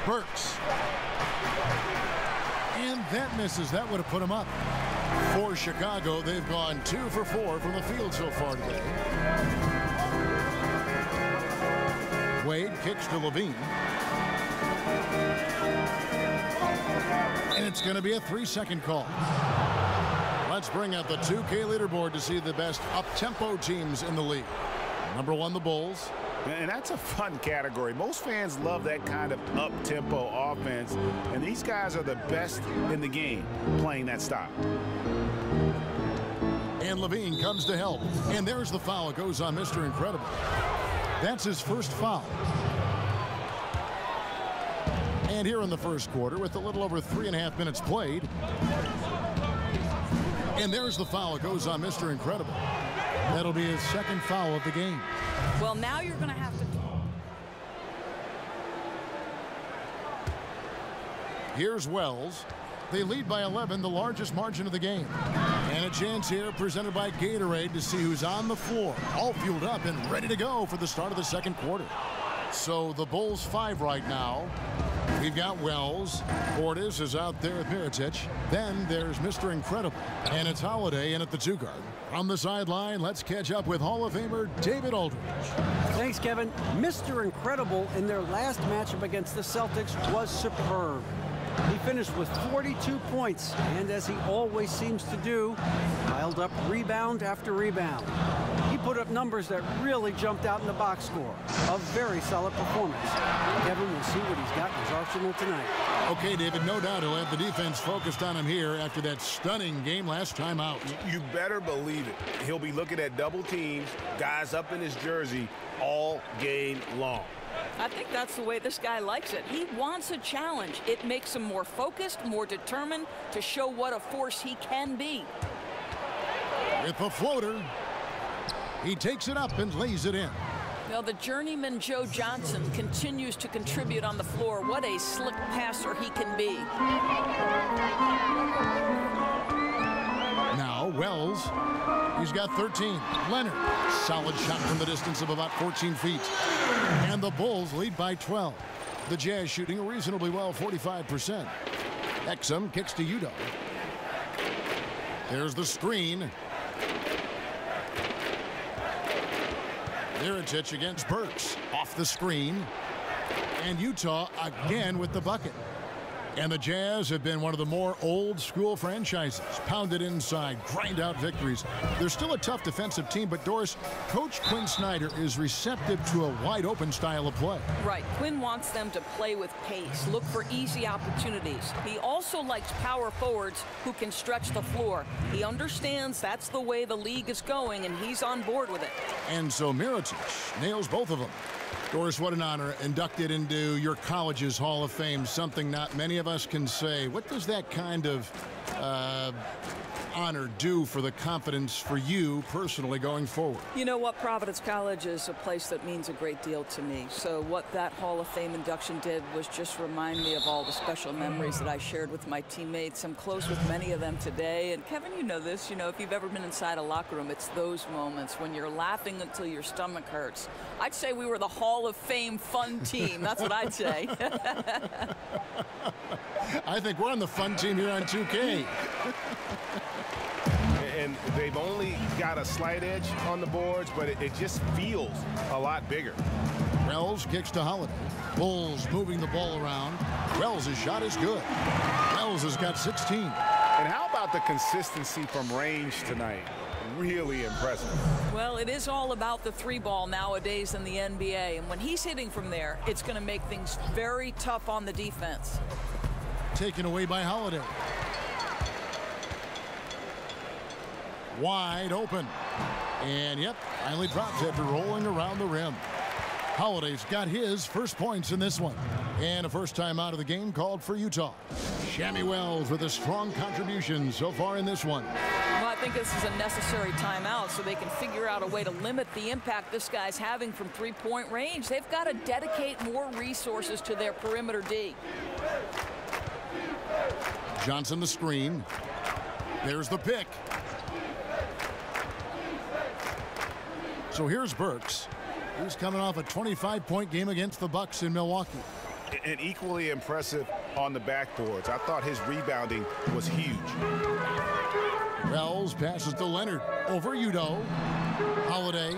Burks. And that misses. That would have put him up. For Chicago, they've gone 2 for 4 from the field so far today. Wade kicks to Levine. And it's going to be a 3-second call. Let's bring out the 2K leaderboard to see the best up-tempo teams in the league. Number 1, the Bulls. And that's a fun category. Most fans love that kind of up-tempo offense, and these guys are the best in the game playing that style. And Levine comes to help. And there's the foul. It goes on Mr. Incredible. That's his first foul. And here in the first quarter, with a little over 3.5 minutes played. And there's the foul. It goes on Mr. Incredible. That'll be his second foul of the game. Well, now you're going to have to... Here's Wells. They lead by 11, the largest margin of the game. And a chance here presented by Gatorade to see who's on the floor, all fueled up and ready to go for the start of the second quarter. So the Bulls 5 right now. We've got Wells. Portis is out there with Mirotic. Then there's Mr. Incredible. And it's Holiday in at the 2 guard. From the sideline, let's catch up with Hall of Famer David Aldridge. Thanks, Kevin. Mr. Incredible in their last matchup against the Celtics was superb. He finished with 42 points, and as he always seems to do, piled up rebound after rebound. He put up numbers that really jumped out in the box score. A very solid performance. Kevin will see what he's got in his arsenal tonight. Okay, David, no doubt he'll have the defense focused on him here after that stunning game last time out. You better believe it. He'll be looking at double teams, guys up in his jersey all game long. I think that's the way this guy likes it. He wants a challenge. It makes him more focused, more determined to show what a force he can be. With the floater, he takes it up and lays it in. Now the journeyman Joe Johnson continues to contribute on the floor. What a slick passer he can be. Now Wells, he's got 13. Leonard, solid shot from the distance of about 14 feet. And the Bulls lead by 12. The Jazz shooting reasonably well, 45%. Exum kicks to Udo. There's the screen. Mirotic against Burks. Off the screen. And Utah again with the bucket. And the Jazz have been one of the more old-school franchises. Pounded inside, grind out victories. They're still a tough defensive team, but Doris, Coach Quinn Snyder is receptive to a wide-open style of play. Right. Quinn wants them to play with pace, look for easy opportunities. He also likes power forwards who can stretch the floor. He understands that's the way the league is going, and he's on board with it. And so Mirotic nails both of them. Doris, what an honor, inducted into your college's Hall of Fame, something not many of us can say. What does that kind of honor do for the confidence for you personally going forward? You know what, Providence College is a place that means a great deal to me. So what that Hall of Fame induction did was just remind me of all the special memories that I shared with my teammates. I'm close with many of them today. And Kevin, you know this, if you've ever been inside a locker room, it's those moments when you're laughing until your stomach hurts. I'd say we were the Hall of Fame fun team. That's what I'd say. I think we're on the fun team here on 2K. And they've only got a slight edge on the boards, but it just feels a lot bigger. Wells kicks to Holiday. Bulls moving the ball around. Wells' shot is good. Wells has got 16. And how about the consistency from range tonight? Really impressive. Well, it is all about the 3-ball nowadays in the NBA. And when he's hitting from there, it's going to make things very tough on the defense. Taken away by Holiday. Wide open. And yep, finally drops after rolling around the rim. Holiday's got his first points in this one. And a first time out of the game called for Utah. Shammy Wells with a strong contribution so far in this one. Well, I think this is a necessary timeout so they can figure out a way to limit the impact this guy's having from 3-point range. They've got to dedicate more resources to their perimeter D. Johnson the screen. There's the pick. So here's Burks. He's coming off a 25-point game against the Bucks in Milwaukee. And equally impressive on the backboards. I thought his rebounding was huge. Wells passes to Leonard over Udo. Holiday.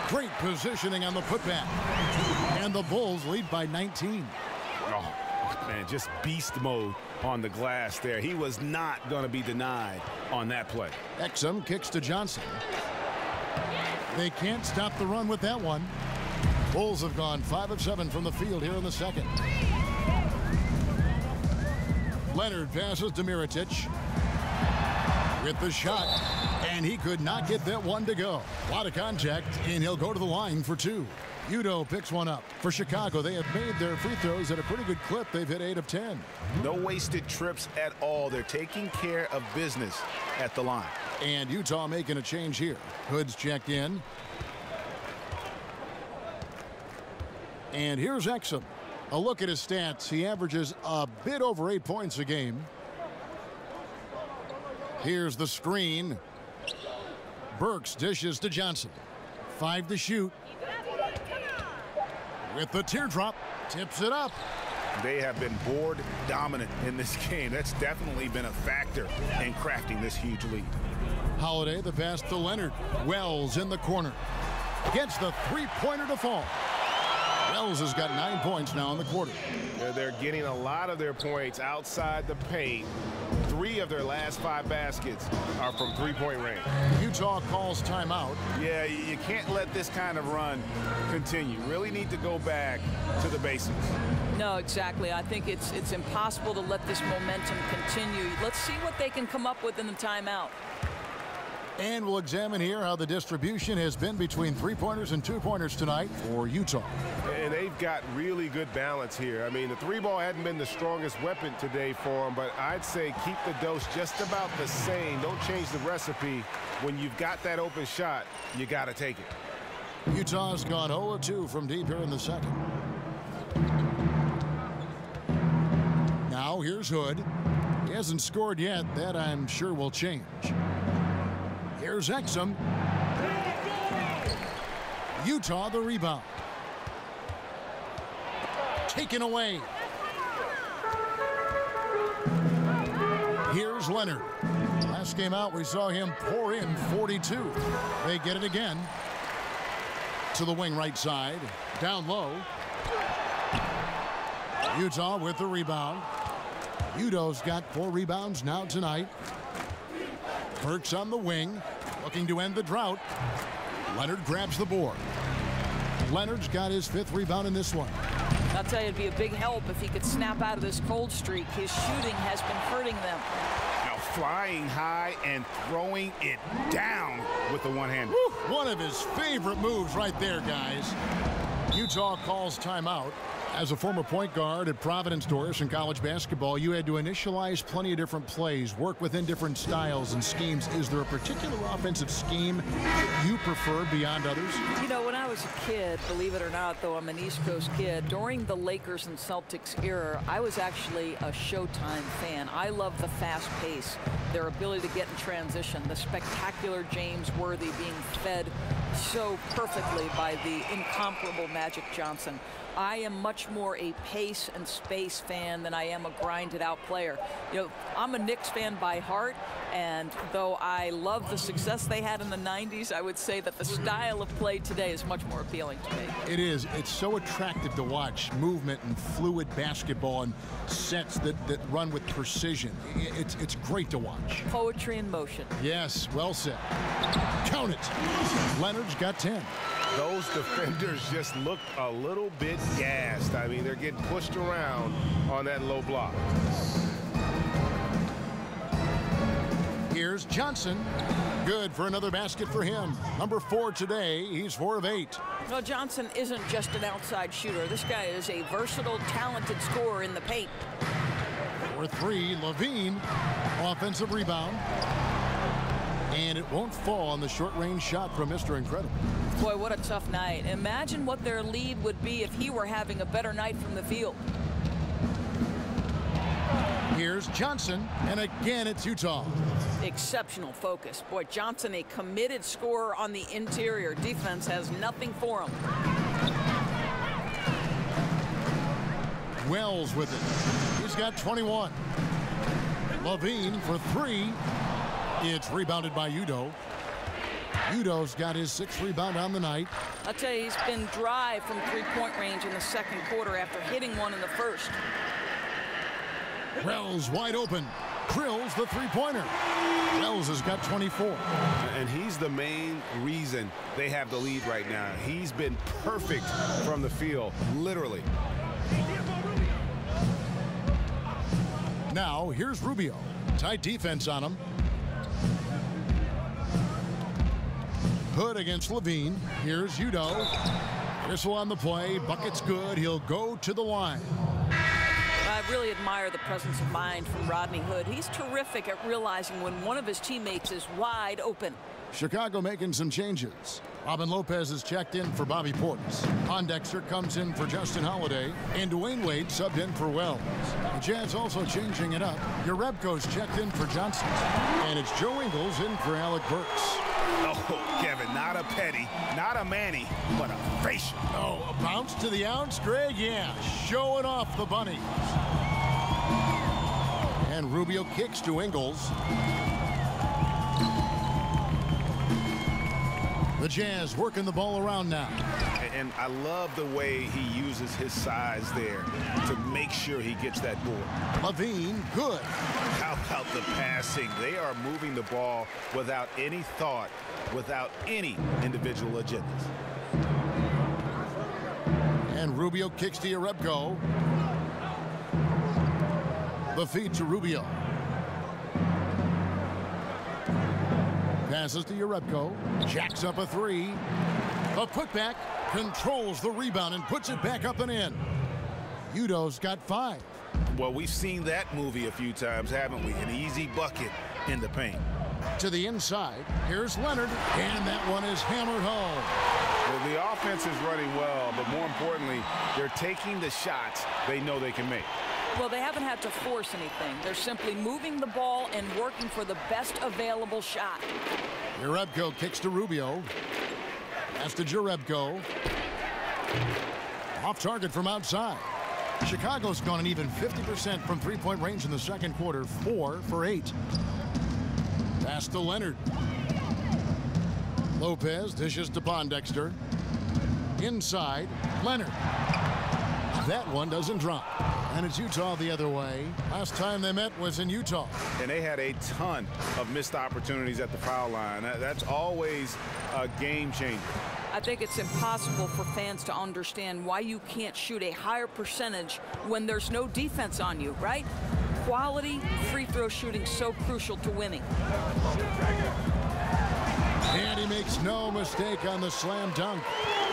Great positioning on the putback. And the Bulls lead by 19. Oh, man, just beast mode on the glass there. He was not going to be denied on that play. Exum kicks to Johnson. They can't stop the run with that one. Bulls have gone 5 of 7 from the field here in the second. Leonard passes to Mirotic with the shot, and he could not get that one to go. A lot of contact, and he'll go to the line for 2. Udo picks one up. For Chicago, they have made their free throws at a pretty good clip. They've hit 8 of 10. No wasted trips at all. They're taking care of business at the line. And Utah making a change here. Hood's checked in. And here's Exum. A look at his stats. He averages a bit over 8 points a game. Here's the screen. Burks dishes to Johnson. 5 to shoot. With the teardrop, tips it up. They have been board dominant in this game. That's definitely been a factor in crafting this huge lead. Holiday, the pass to Leonard. Wells in the corner. Gets the three-pointer to fall. Wells has got 9 points now in the quarter. They're getting a lot of their points outside the paint. 3 of their last 5 baskets are from three-point range. Utah calls timeout. Yeah, you can't let this kind of run continue. Really need to go back to the basics. No, exactly. I think it's impossible to let this momentum continue. Let's see what they can come up with in the timeout. And we'll examine here how the distribution has been between three-pointers and two-pointers tonight for Utah. And they've got really good balance here. I mean, the three ball hadn't been the strongest weapon today for them, but I'd say keep the dose just about the same. Don't change the recipe. When you've got that open shot, you got to take it. Utah's gone 0-2 from deep here in the second. Now here's Hood. He hasn't scored yet. That I'm sure will change. Here's Exum. Utah the rebound. Taken away. Here's Leonard. Last game out, we saw him pour in 42. They get it again. To the wing right side. Down low. Utah with the rebound. Udo's got 4 rebounds now tonight. Burks on the wing, looking to end the drought. Leonard grabs the board. Leonard's got his 5th rebound in this one. I'll tell you, it'd be a big help if he could snap out of this cold streak. His shooting has been hurting them. Now flying high and throwing it down with the one-hander. One of his favorite moves right there, guys. Utah calls timeout. As a former point guard at Providence Doris in college basketball, you had to initialize plenty of different plays, work within different styles and schemes. Is there a particular offensive scheme you prefer beyond others? You know, when I was a kid, believe it or not, though I'm an East Coast kid, during the Lakers and Celtics era, I was actually a Showtime fan. I love the fast pace, their ability to get in transition, the spectacular James Worthy being fed so perfectly by the incomparable Magic Johnson. I am much more a pace and space fan than I am a grinded out player. You know, I'm a Knicks fan by heart, and though I love the success they had in the 90s, I would say that the style of play today is much more appealing to me. It is. It's so attractive to watch. Movement and fluid basketball and sets that run with precision. It's great to watch. Poetry in motion. Yes, well said. Count it. Leonard's got 10. Those defenders just look a little bit gassed. I mean, they're getting pushed around on that low block. Here's Johnson. Good for another basket for him. Number 4 today. He's 4 of 8. No, Johnson isn't just an outside shooter. This guy is a versatile, talented scorer in the paint. For 3, Levine. Offensive rebound. And it won't fall on the short-range shot from Mr. Incredible. Boy, what a tough night. Imagine what their lead would be if he were having a better night from the field. Here's Johnson, and again it's Utah. Exceptional focus. Boy, Johnson, a committed scorer on the interior. Defense has nothing for him. Wells with it. He's got 21. Levine for 3. It's rebounded by Udo. Udo's got his 6th rebound on the night. I'll tell you, he's been dry from three-point range in the second quarter after hitting one in the first. Wells wide open. Drills the three-pointer. Wells has got 24. And he's the main reason they have the lead right now. He's been perfect from the field, literally. Now, here's Rubio. Tight defense on him. Hood against Levine. Here's Udo. Whistle on the play. Bucket's good. He'll go to the line. I really admire the presence of mind from Rodney Hood. He's terrific at realizing when one of his teammates is wide open. Chicago making some changes. Robin Lopez is checked in for Bobby Portis. Pondexter comes in for Justin Holiday. And Dwayne Wade subbed in for Wells. The Jazz also changing it up. Urebko's checked in for Johnson. And it's Joe Ingles in for Alec Burks. Oh, Kevin, not a petty, not a Manny, but a facial. Oh, a bounce to the ounce, Greg? Yeah, showing off the bunnies. And Rubio kicks to Ingles. The Jazz working the ball around now. And I love the way he uses his size there to make sure he gets that board. Levine, good. How about the passing? They are moving the ball without any thought, without any individual agendas. And Rubio kicks to Urebko. The feed to Rubio. Passes to Urebko. Jacks up a three. A putback. Controls the rebound and puts it back up and in. Udo's got 5. Well, we've seen that movie a few times, haven't we? An easy bucket in the paint. To the inside. Here's Leonard. And that one is hammered home. Well, the offense is running well, but more importantly, they're taking the shots they know they can make. Well, they haven't had to force anything. They're simply moving the ball and working for the best available shot. Urebko kicks to Rubio. Pass to Urebko. Off target from outside. Chicago's gone an even 50% from three-point range in the second quarter. 4 for 8. Pass to Leonard. Lopez dishes to Pondexter. Inside, Leonard. That one doesn't drop. And it's Utah the other way. Last time they met was in Utah. And they had a ton of missed opportunities at the foul line. That's always a game changer. I think it's impossible for fans to understand why you can't shoot a higher percentage when there's no defense on you, right? Quality free throw shooting so crucial to winning. And he makes no mistake on the slam dunk.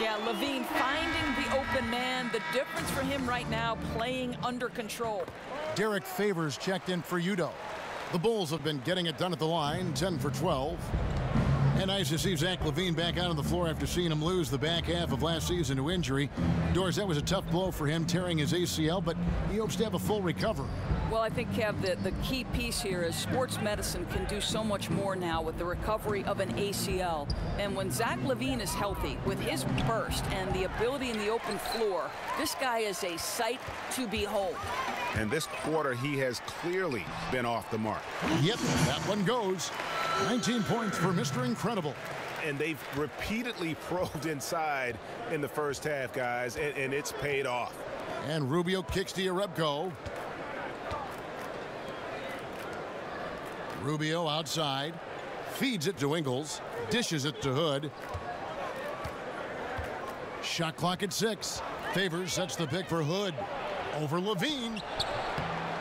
Yeah, Levine finding the open man. The difference for him right now, playing under control. Derek Favors checked in for Udo. The Bulls have been getting it done at the line, 10 for 12. And nice to see Zach LaVine back out on the floor after seeing him lose the back half of last season to injury. Doors, that was a tough blow for him, tearing his ACL, but he hopes to have a full recovery. Well, I think, Kev, the key piece here is sports medicine can do so much more now with the recovery of an ACL. And when Zach LaVine is healthy, with his burst and the ability in the open floor, this guy is a sight to behold. And this quarter, he has clearly been off the mark. Yep, that one goes. 19 points for Mr. Incredible. And they've repeatedly probed inside in the first half, guys, and it's paid off. And Rubio kicks to Urebko. Rubio outside. Feeds it to Ingles. Dishes it to Hood. Shot clock at 6. Favors sets the pick for Hood. Over Levine.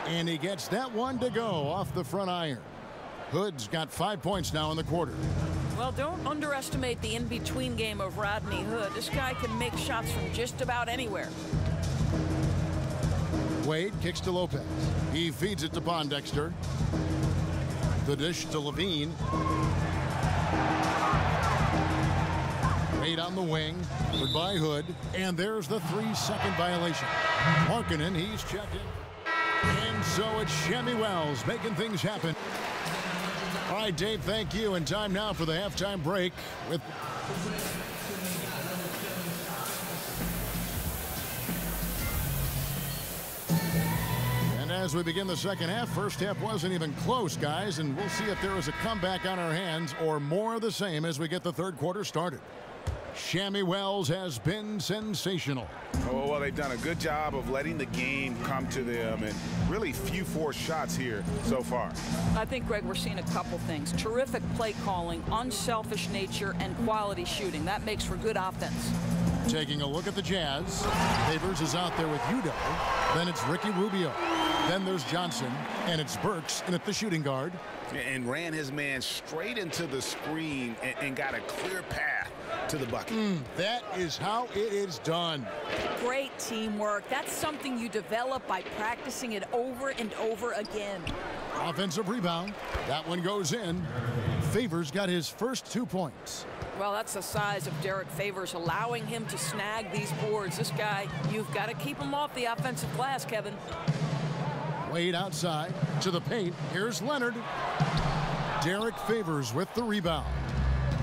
And he gets that one to go off the front iron. Hood's got 5 points now in the quarter. Well, don't underestimate the in-between game of Rodney Hood. This guy can make shots from just about anywhere. Wade kicks to Lopez. He feeds it to Pondexter. The dish to Levine. Wade on the wing. Goodbye Hood. And there's the 3-second violation. Markkanen, he's checked in. And so it's Shammy Wells making things happen. All right, Dave, thank you. And time now for the halftime break with... And as we begin the second half, first half wasn't even close, guys, and we'll see if there is a comeback on our hands or more of the same as we get the third quarter started. Shammy Wells has been sensational. Oh, well, they've done a good job of letting the game come to them, and really few forced shots here so far. I think, Greg, we're seeing a couple things. Terrific play calling, unselfish nature, and quality shooting. That makes for good offense. Taking a look at the Jazz. Favors is out there with Udo. Then it's Ricky Rubio. Then there's Johnson, and it's Burks in at the shooting guard. And ran his man straight into the screen and got a clear path to the bucket. That is how it is done. Great teamwork. That's something you develop by practicing it over and over again. Offensive rebound. That one goes in. Favors got his first 2 points. Well, that's the size of Derek Favors, allowing him to snag these boards. This guy, you've got to keep him off the offensive glass, Kevin. Wade outside to the paint. Here's Leonard. Derek Favors with the rebound.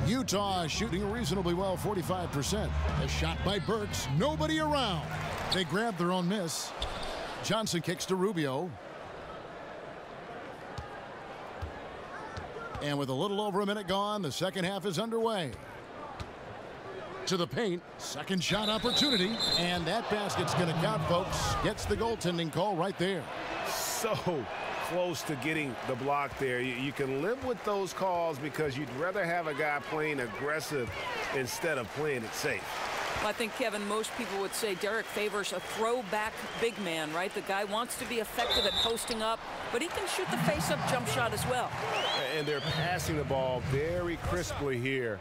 Utah shooting reasonably well, 45%. A shot by Burks. Nobody around. They grab their own miss. Johnson kicks to Rubio. And with a little over a minute gone, the second half is underway. To the paint, second shot opportunity, and that basket's going to count, folks. Gets the goaltending call right there. So close to getting the block there. You can live with those calls because you'd rather have a guy playing aggressive instead of playing it safe. I think, Kevin, most people would say Derek Favors a throwback big man, right? The guy wants to be effective at posting up, but he can shoot the face-up jump shot as well. And they're passing the ball very crisply here.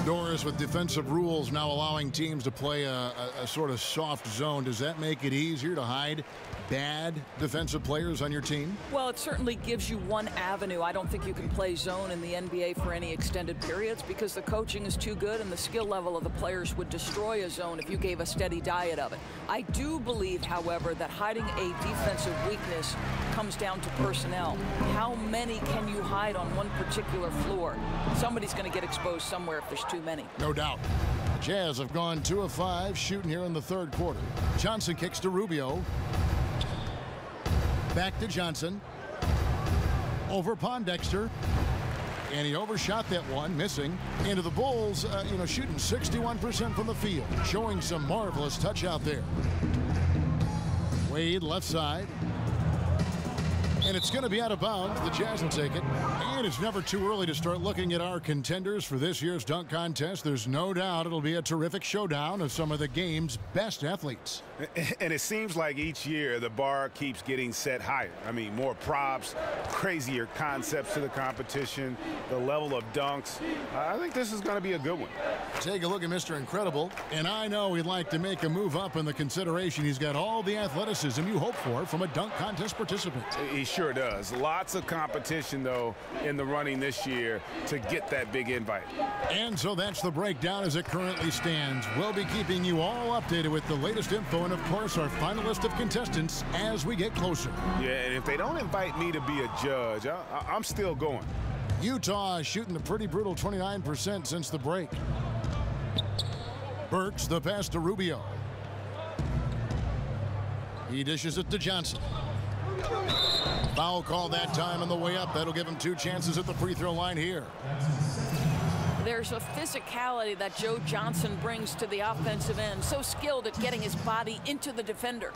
Doris, with defensive rules now allowing teams to play a sort of soft zone, does that make it easier to hide bad defensive players on your team? Well, it certainly gives you one avenue. I don't think you can play zone in the NBA for any extended periods because the coaching is too good and the skill level of the players would destroy a zone if you gave a steady diet of it. I do believe, however, that hiding a defensive weakness comes down to personnel. How many can you hide on one particular floor? Somebody's going to get exposed somewhere if there's too many. No doubt. The Jazz have gone 2 of 5 shooting here in the third quarter. Johnson kicks to Rubio. Back to Johnson. Over Pondexter. And he overshot that one, missing. Into the Bulls, shooting 61% from the field. Showing some marvelous touch out there. Wade left side. And it's going to be out of bounds. The Jazz will take it. And it's never too early to start looking at our contenders for this year's dunk contest. There's no doubt it'll be a terrific showdown of some of the game's best athletes. And it seems like each year the bar keeps getting set higher. I mean, more props, crazier concepts to the competition, the level of dunks. I think this is going to be a good one. Take a look at Mr. Incredible. And I know he'd like to make a move up in the consideration. He's got all the athleticism you hope for from a dunk contest participant. He sure does. Lots of competition, though, in the running this year to get that big invite. And so that's the breakdown as it currently stands. We'll be keeping you all updated with the latest info and, of course, our final list of contestants as we get closer. Yeah, and if they don't invite me to be a judge, I'm still going. Utah is shooting a pretty brutal 29% since the break. Burks the pass to Rubio. He dishes it to Johnson. Foul call that time on the way up. That'll give him 2 chances at the free throw line here. There's a physicality that Joe Johnson brings to the offensive end. So skilled at getting his body into the defender.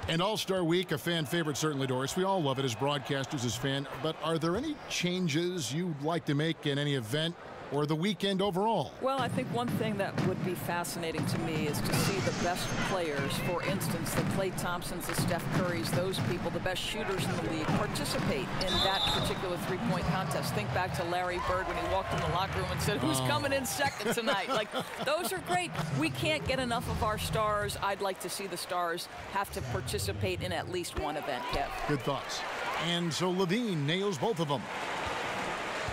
And All-Star Week, a fan favorite certainly, Doris. We all love it as broadcasters, as fans. But are there any changes you'd like to make in any event or the weekend overall? Well, I think one thing that would be fascinating to me is to see the best players, for instance, the Klay Thompsons, the Steph Currys, those people, the best shooters in the league, participate in that particular three-point contest. Think back to Larry Bird when he walked in the locker room and said, who's coming in second tonight? Like, those are great. We can't get enough of our stars. I'd like to see the stars have to participate in at least one event, Kev. Good thoughts. And so Levine nails both of them.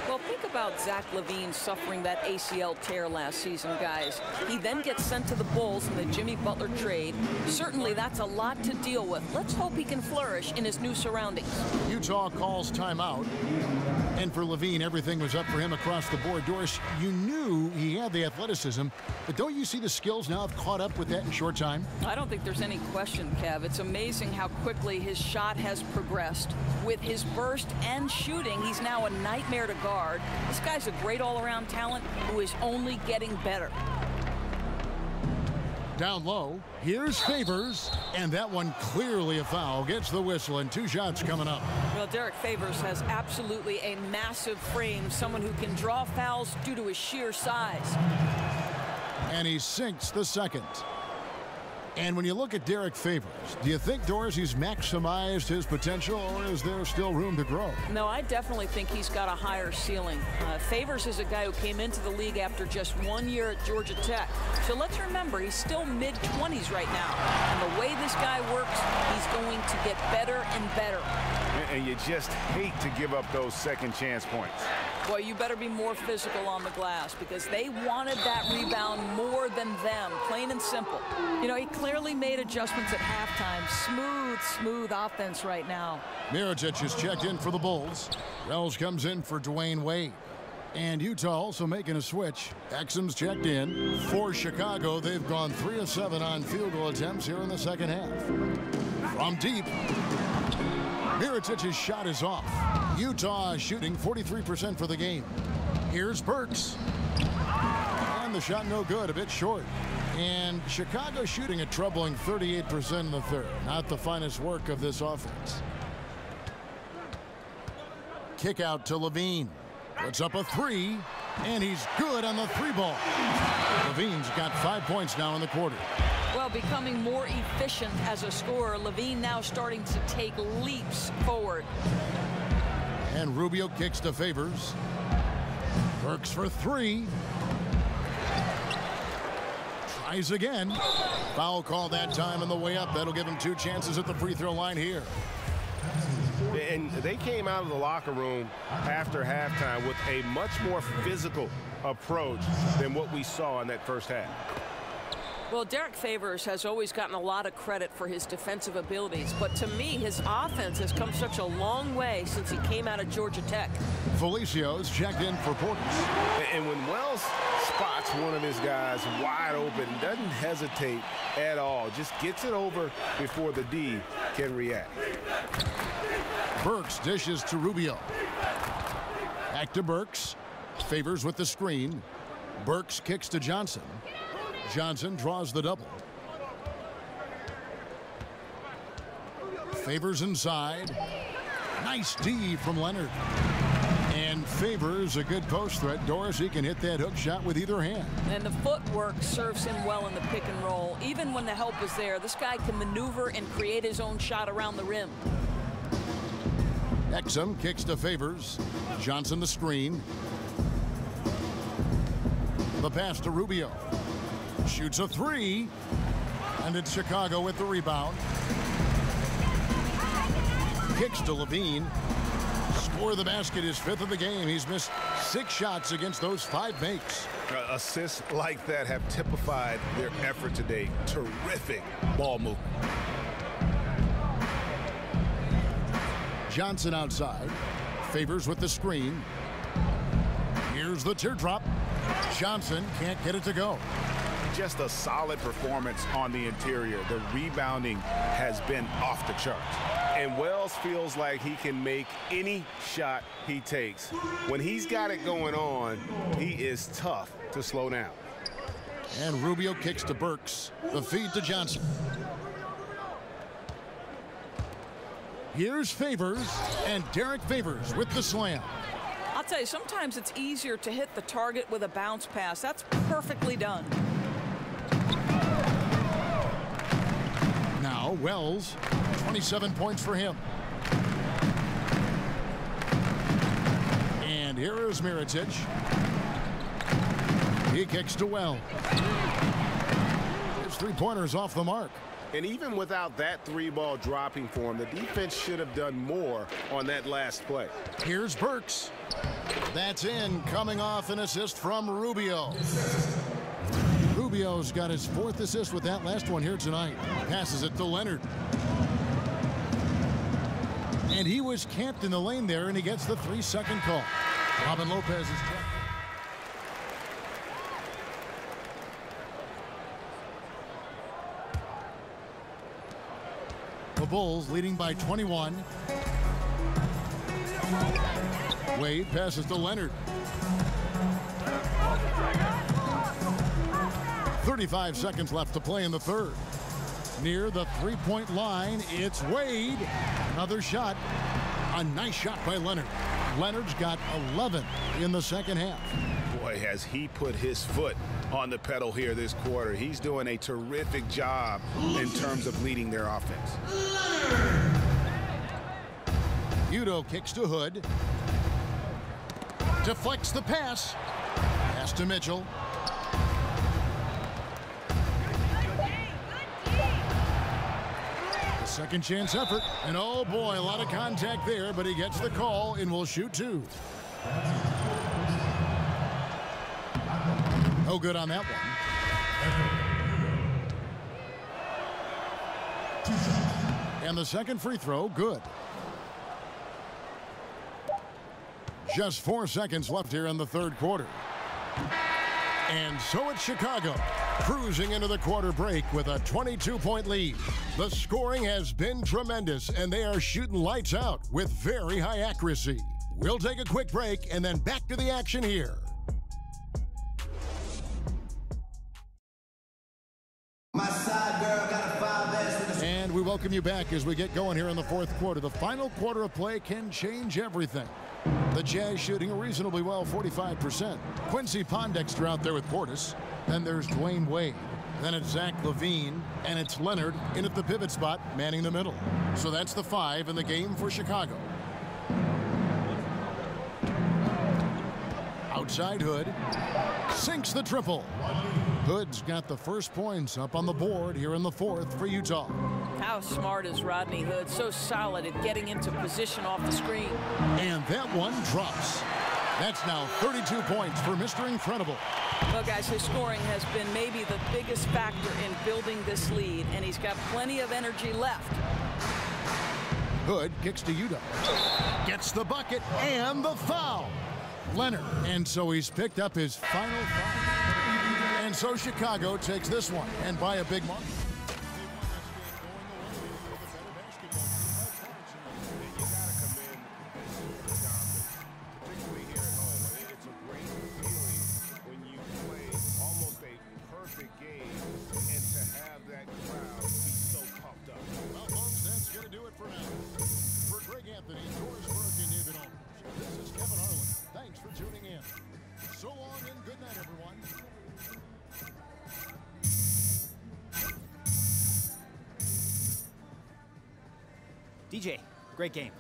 Well, think about Zach LaVine suffering that ACL tear last season, guys. He then gets sent to the Bulls in the Jimmy Butler trade. Certainly, that's a lot to deal with. Let's hope he can flourish in his new surroundings. Utah calls timeout. And for LaVine, everything was up for him across the board. Doris, you knew he had the athleticism, but don't you see the skills now have caught up with that in short time? I don't think there's any question, Kev. It's amazing how quickly his shot has progressed. With his burst and shooting, he's now a nightmare to guard. This guy's a great all-around talent who is only getting better. Down low, here's Favors, and that one clearly a foul. Gets the whistle, and 2 shots coming up. Well, Derek Favors has absolutely a massive frame, someone who can draw fouls due to his sheer size. And he sinks the second. And when you look at Derek Favors, do you think, Doris, he's maximized his potential, or is there still room to grow? No, I definitely think he's got a higher ceiling. Favors is a guy who came into the league after just 1 year at Georgia Tech. So let's remember, he's still mid-20s right now. And the way this guy works, he's going to get better and better. And you just hate to give up those second chance points. Boy, you better be more physical on the glass because they wanted that rebound more than them, plain and simple. You know, he clearly made adjustments at halftime. Smooth offense right now. Mirotic is checked in for the Bulls. Wells comes in for Dwayne Wade. And Utah also making a switch. Exum's checked in. For Chicago, they've gone 3 of 7 on field goal attempts here in the second half. From deep, Mirotic's shot is off. Utah shooting 43% for the game. Here's Burks. And the shot no good, a bit short. And Chicago shooting a troubling 38% in the third. Not the finest work of this offense. Kick out to Levine. Puts up a 3, and he's good on the 3-ball. Levine's got 5 points now in the quarter. Well, becoming more efficient as a scorer, Levine now starting to take leaps forward. And Rubio kicks to Favors. Burks for 3. Tries again. Foul call that time on the way up. That'll give him 2 chances at the free throw line here. And they came out of the locker room after halftime with a much more physical approach than what we saw in that first half. Well, Derek Favors has always gotten a lot of credit for his defensive abilities, but to me, his offense has come such a long way since he came out of Georgia Tech. Felicio's checked in for Portis. And when Wells spots one of his guys wide open, doesn't hesitate at all, just gets it over before the D can react. Burks dishes to Rubio. Back to Burks. Favors with the screen. Burks kicks to Johnson. Johnson draws the double. Favors inside. Nice D from Leonard. And Favors a good post threat. Doris, he can hit that hook shot with either hand. And the footwork serves him well in the pick and roll. Even when the help is there, this guy can maneuver and create his own shot around the rim. Exum kicks to Favors. Johnson the screen. The pass to Rubio. Shoots a 3. And it's Chicago with the rebound. Kicks to Levine. Score the basket, his 5th of the game. He's missed 6 shots against those 5 makes. Assists like that have typified their effort today. Terrific ball movement. Johnson outside. Favors with the screen. Here's the teardrop. Johnson can't get it to go. Just a solid performance on the interior. The rebounding has been off the charts. And Wells feels like he can make any shot he takes. When he's got it going on, he is tough to slow down. And Rubio kicks to Burks. The feed to Johnson. Here's Favors, and Derek Favors with the slam. I'll tell you, sometimes it's easier to hit the target with a bounce pass. That's perfectly done. Now Wells, 27 points for him. And here is Mirotic. He kicks to Wells. His 3-pointers off the mark. And even without that 3-ball dropping for him, the defense should have done more on that last play. Here's Burks. That's in, coming off an assist from Rubio. Rubio's got his 4th assist with that last one here tonight. Passes it to Leonard. And he was camped in the lane there, and he gets the 3-second call. Robin Lopez is checked. The Bulls leading by 21. Wade passes to Leonard. 35 seconds left to play in the third. Near the 3-point line, it's Wade. Another shot. A nice shot by Leonard. Leonard's got 11 in the second half. Boy, has he put his foot on the pedal here this quarter. He's doing a terrific job in terms of leading their offense. Udo kicks to Hood. Deflects the pass. Pass to Mitchell. Second chance effort, and oh boy, a lot of contact there, but he gets the call and will shoot two. No good on that one. And the second free throw, good. Just 4 seconds left here in the third quarter. And so it's Chicago, cruising into the quarter break with a 22-point lead. The scoring has been tremendous, and they are shooting lights out with very high accuracy. We'll take a quick break and then back to the action here. My side girl got a 5S. And we welcome you back as we get going here in the fourth quarter. The final quarter of play can change everything. The Jazz shooting reasonably well, 45%. Quincy Pondexter out there with Portis. Then there's Dwayne Wade. Then it's Zach LaVine, and it's Leonard in at the pivot spot, manning the middle. So that's the 5 in the game for Chicago. Outside Hood. Sinks the triple. Hood's got the first points up on the board here in the fourth for Utah. How smart is Rodney Hood? So solid at getting into position off the screen. And that one drops. That's now 32 points for Mr. Incredible. Well, guys, his scoring has been maybe the biggest factor in building this lead, and he's got plenty of energy left. Hood kicks to Udo. Gets the bucket and the foul. Leonard, and so he's picked up his final foul. And so Chicago takes this one, and by a big margin. DJ, great game.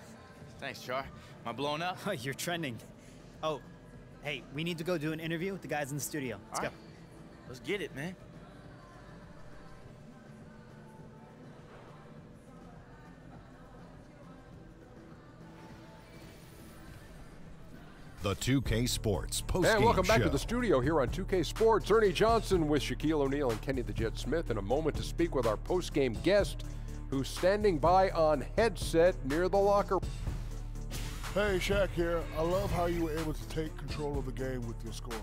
Thanks, Char. Am I blowing up? Oh, you're trending. Oh, hey, we need to go do an interview with the guys in the studio. Let's go. Let's get it, man. The 2K Sports postgame And welcome back show. to the studio here on 2K Sports. Ernie Johnson with Shaquille O'Neal and Kenny the Jet Smith in a moment to speak with our postgame guest who's standing by on headset near the locker. Hey, Shaq here. I love how you were able to take control of the game with your score.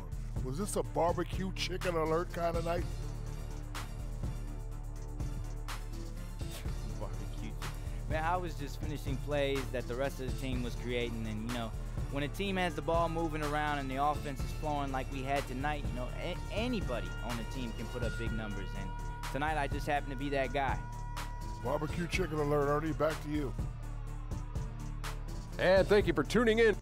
Was this a barbecue chicken alert kind of night? Barbecue. Man, I was just finishing plays that the rest of the team was creating, and you know, when a team has the ball moving around and the offense is flowing like we had tonight, you know, anybody on the team can put up big numbers, and tonight I just happened to be that guy. Barbecue chicken alert, Ernie. Back to you. And thank you for tuning in.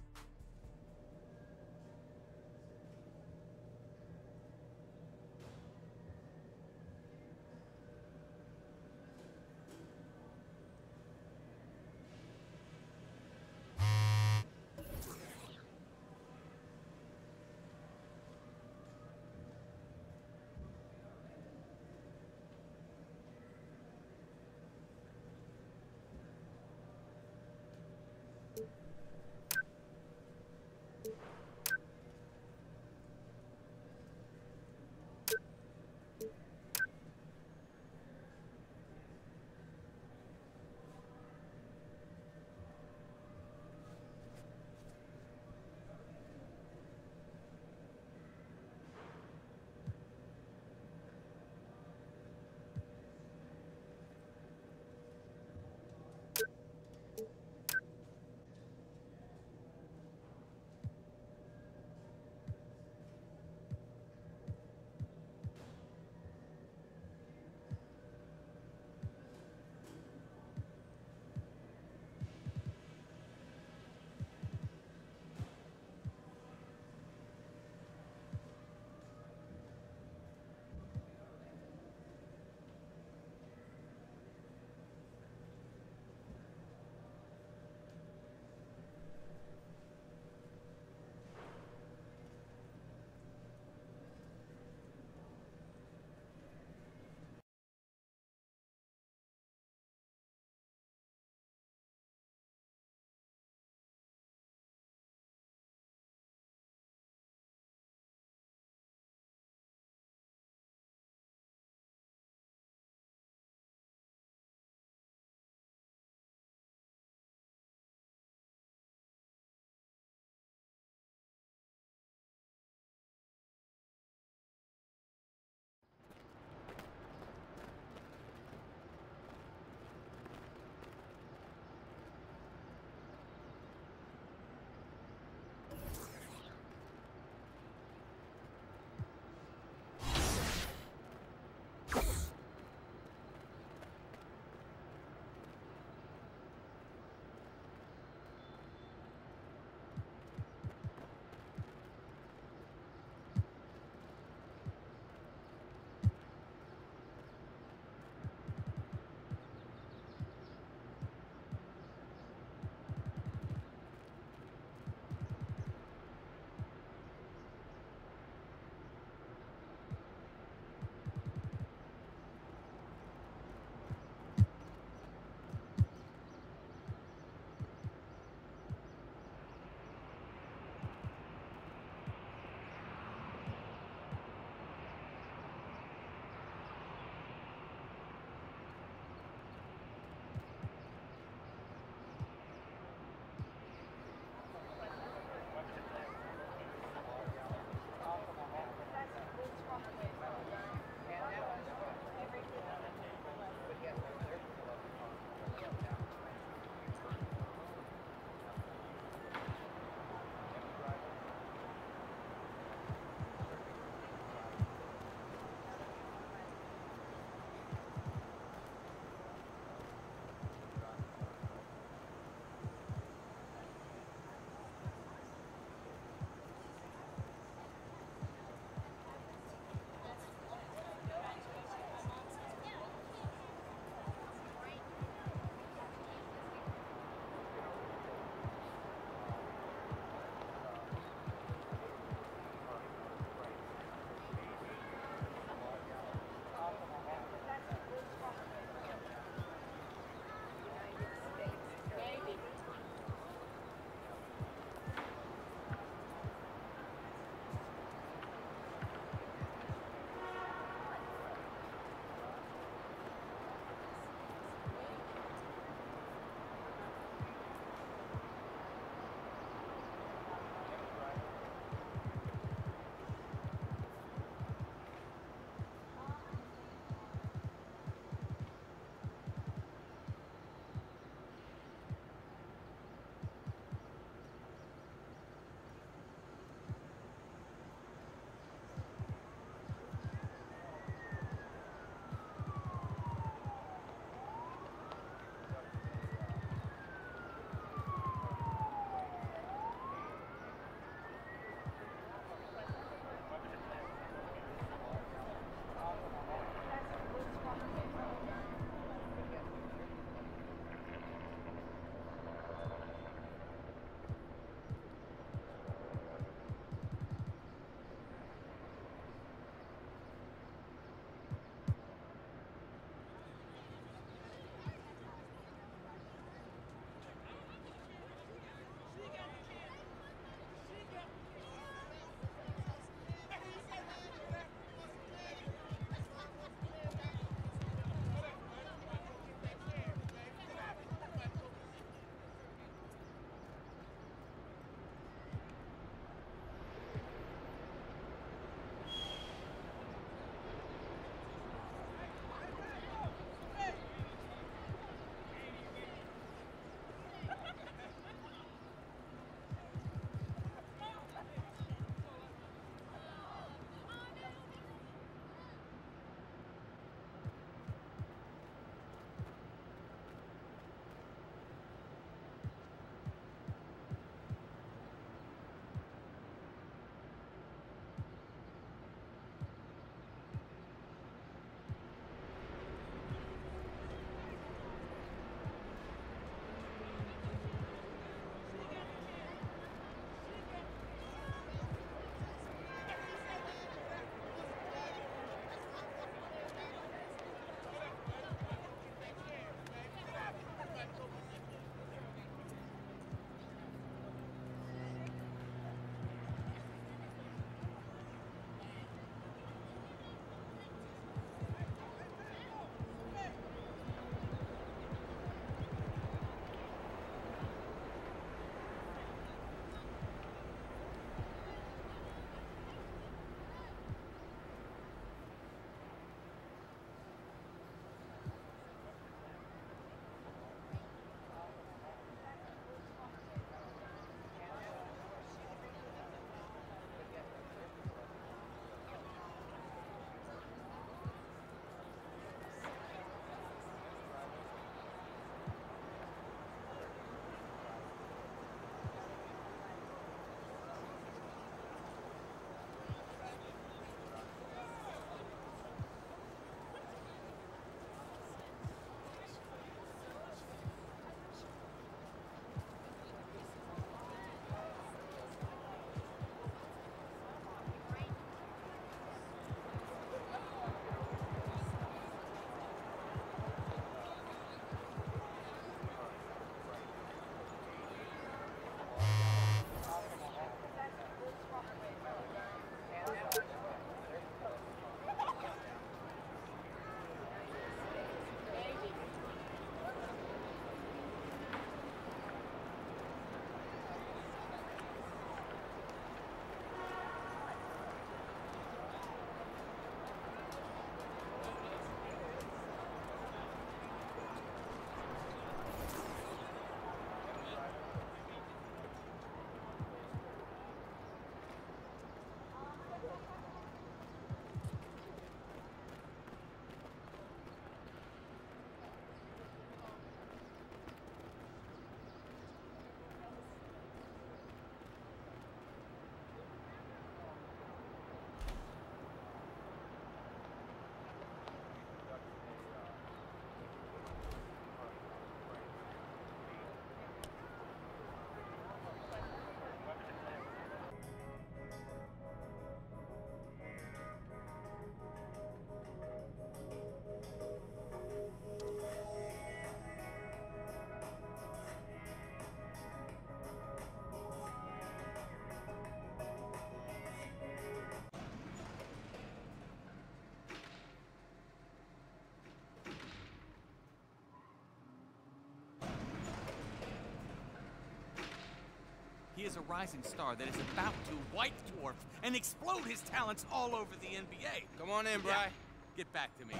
is a rising star that is about to white dwarf and explode his talents all over the NBA. Come on in, Bri. Yeah. Get back to me.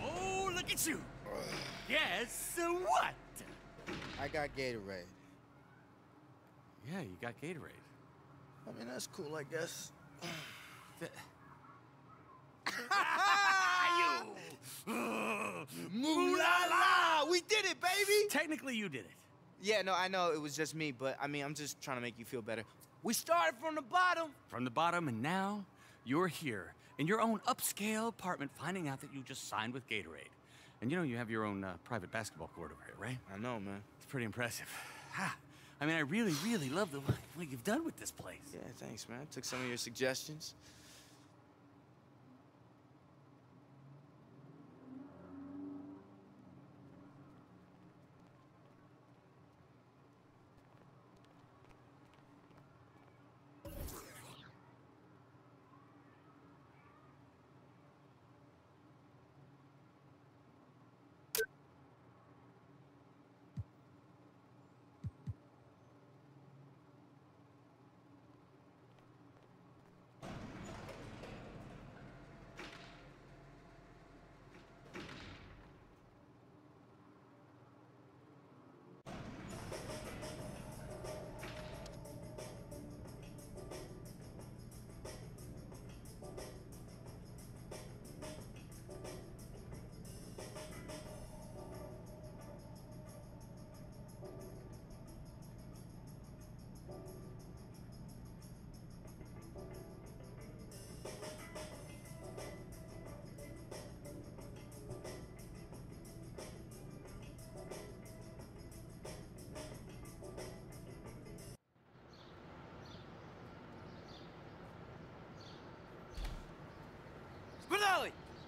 Oh, look at you. Guess what? I got Gatorade. Yeah, you got Gatorade. I mean, that's cool, I guess. Mooh la la! We did it, baby! Technically, you did it. Yeah, no, I know it was just me, but I mean, I'm just trying to make you feel better. We started from the bottom. From the bottom, and now you're here in your own upscale apartment finding out that you just signed with Gatorade. And you know you have your own private basketball court over here, right? I know, man. It's pretty impressive. Ha! I mean, I really, really love what you've done with this place. Yeah, thanks, man. Took some of your suggestions.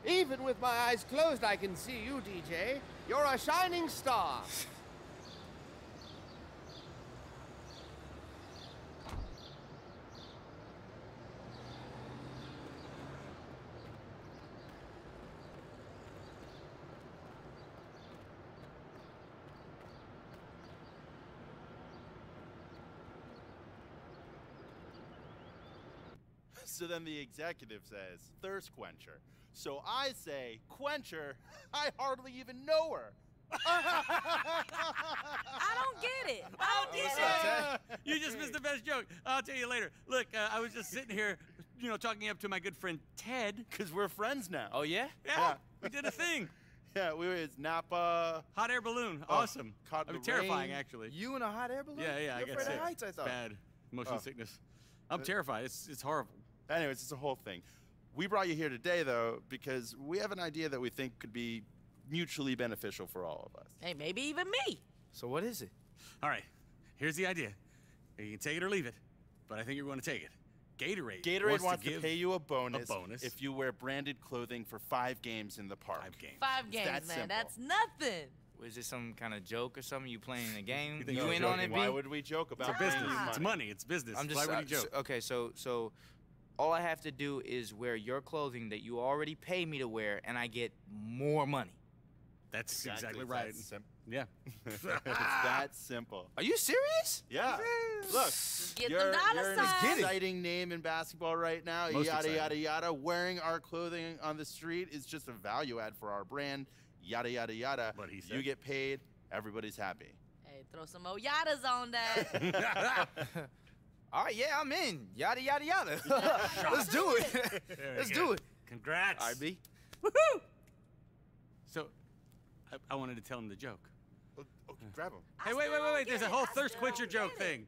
Even with my eyes closed, I can see you, DJ. You're a shining star. So then the executive says, thirst quencher. So I say, quencher, I hardly even know her. I don't get it. I don't get it. You just missed the best joke. I'll tell you later. Look, I was just sitting here, you know, talking up to my good friend Ted. Because we're friends now. Oh, yeah? Yeah, we did a thing. Yeah, we were at Napa. Hot air balloon. Awesome. Caught I mean, the terrifying, rain. actually. You in a hot air balloon? Yeah, I You're get afraid sick. of heights, I thought. Bad. Motion sickness. I'm terrified. It's horrible. Anyways, it's a whole thing. We brought you here today, though, because we have an idea that we think could be mutually beneficial for all of us. Hey, maybe even me. So what is it? All right, here's the idea. You can take it or leave it, but I think you're going to take it. Gatorade wants to give pay you a bonus bonus if you wear branded clothing for 5 games in the park. 5 games. 5 games, that man. simple. That's nothing. Was this some kind of joke or something? You playing a game? think You I'm in on it, joking? B? Why would we joke about It's a business. paying you It's money. It's business. I'm just Why would you joke? Okay, so all I have to do is wear your clothing that you already pay me to wear, and I get more money. That's Exactly exactly right. Yeah. It's that simple. Are you serious? Yeah. Look, Get you're, the dollar you're an signs. exciting name in basketball right now. Most Yada, exciting. yada, yada. Wearing our clothing on the street is just a value add for our brand. Yada, yada, yada. What he said. You get paid. Everybody's happy. Hey, throw some more yadas on that. All right, yeah, I'm in. Yada, yada, yada. Let's do it. Let's do it. Congrats. All right, B. Woohoo! So, I wanted to tell him the joke. Okay, grab him. Hey, wait. There's a whole thirst quencher joke thing.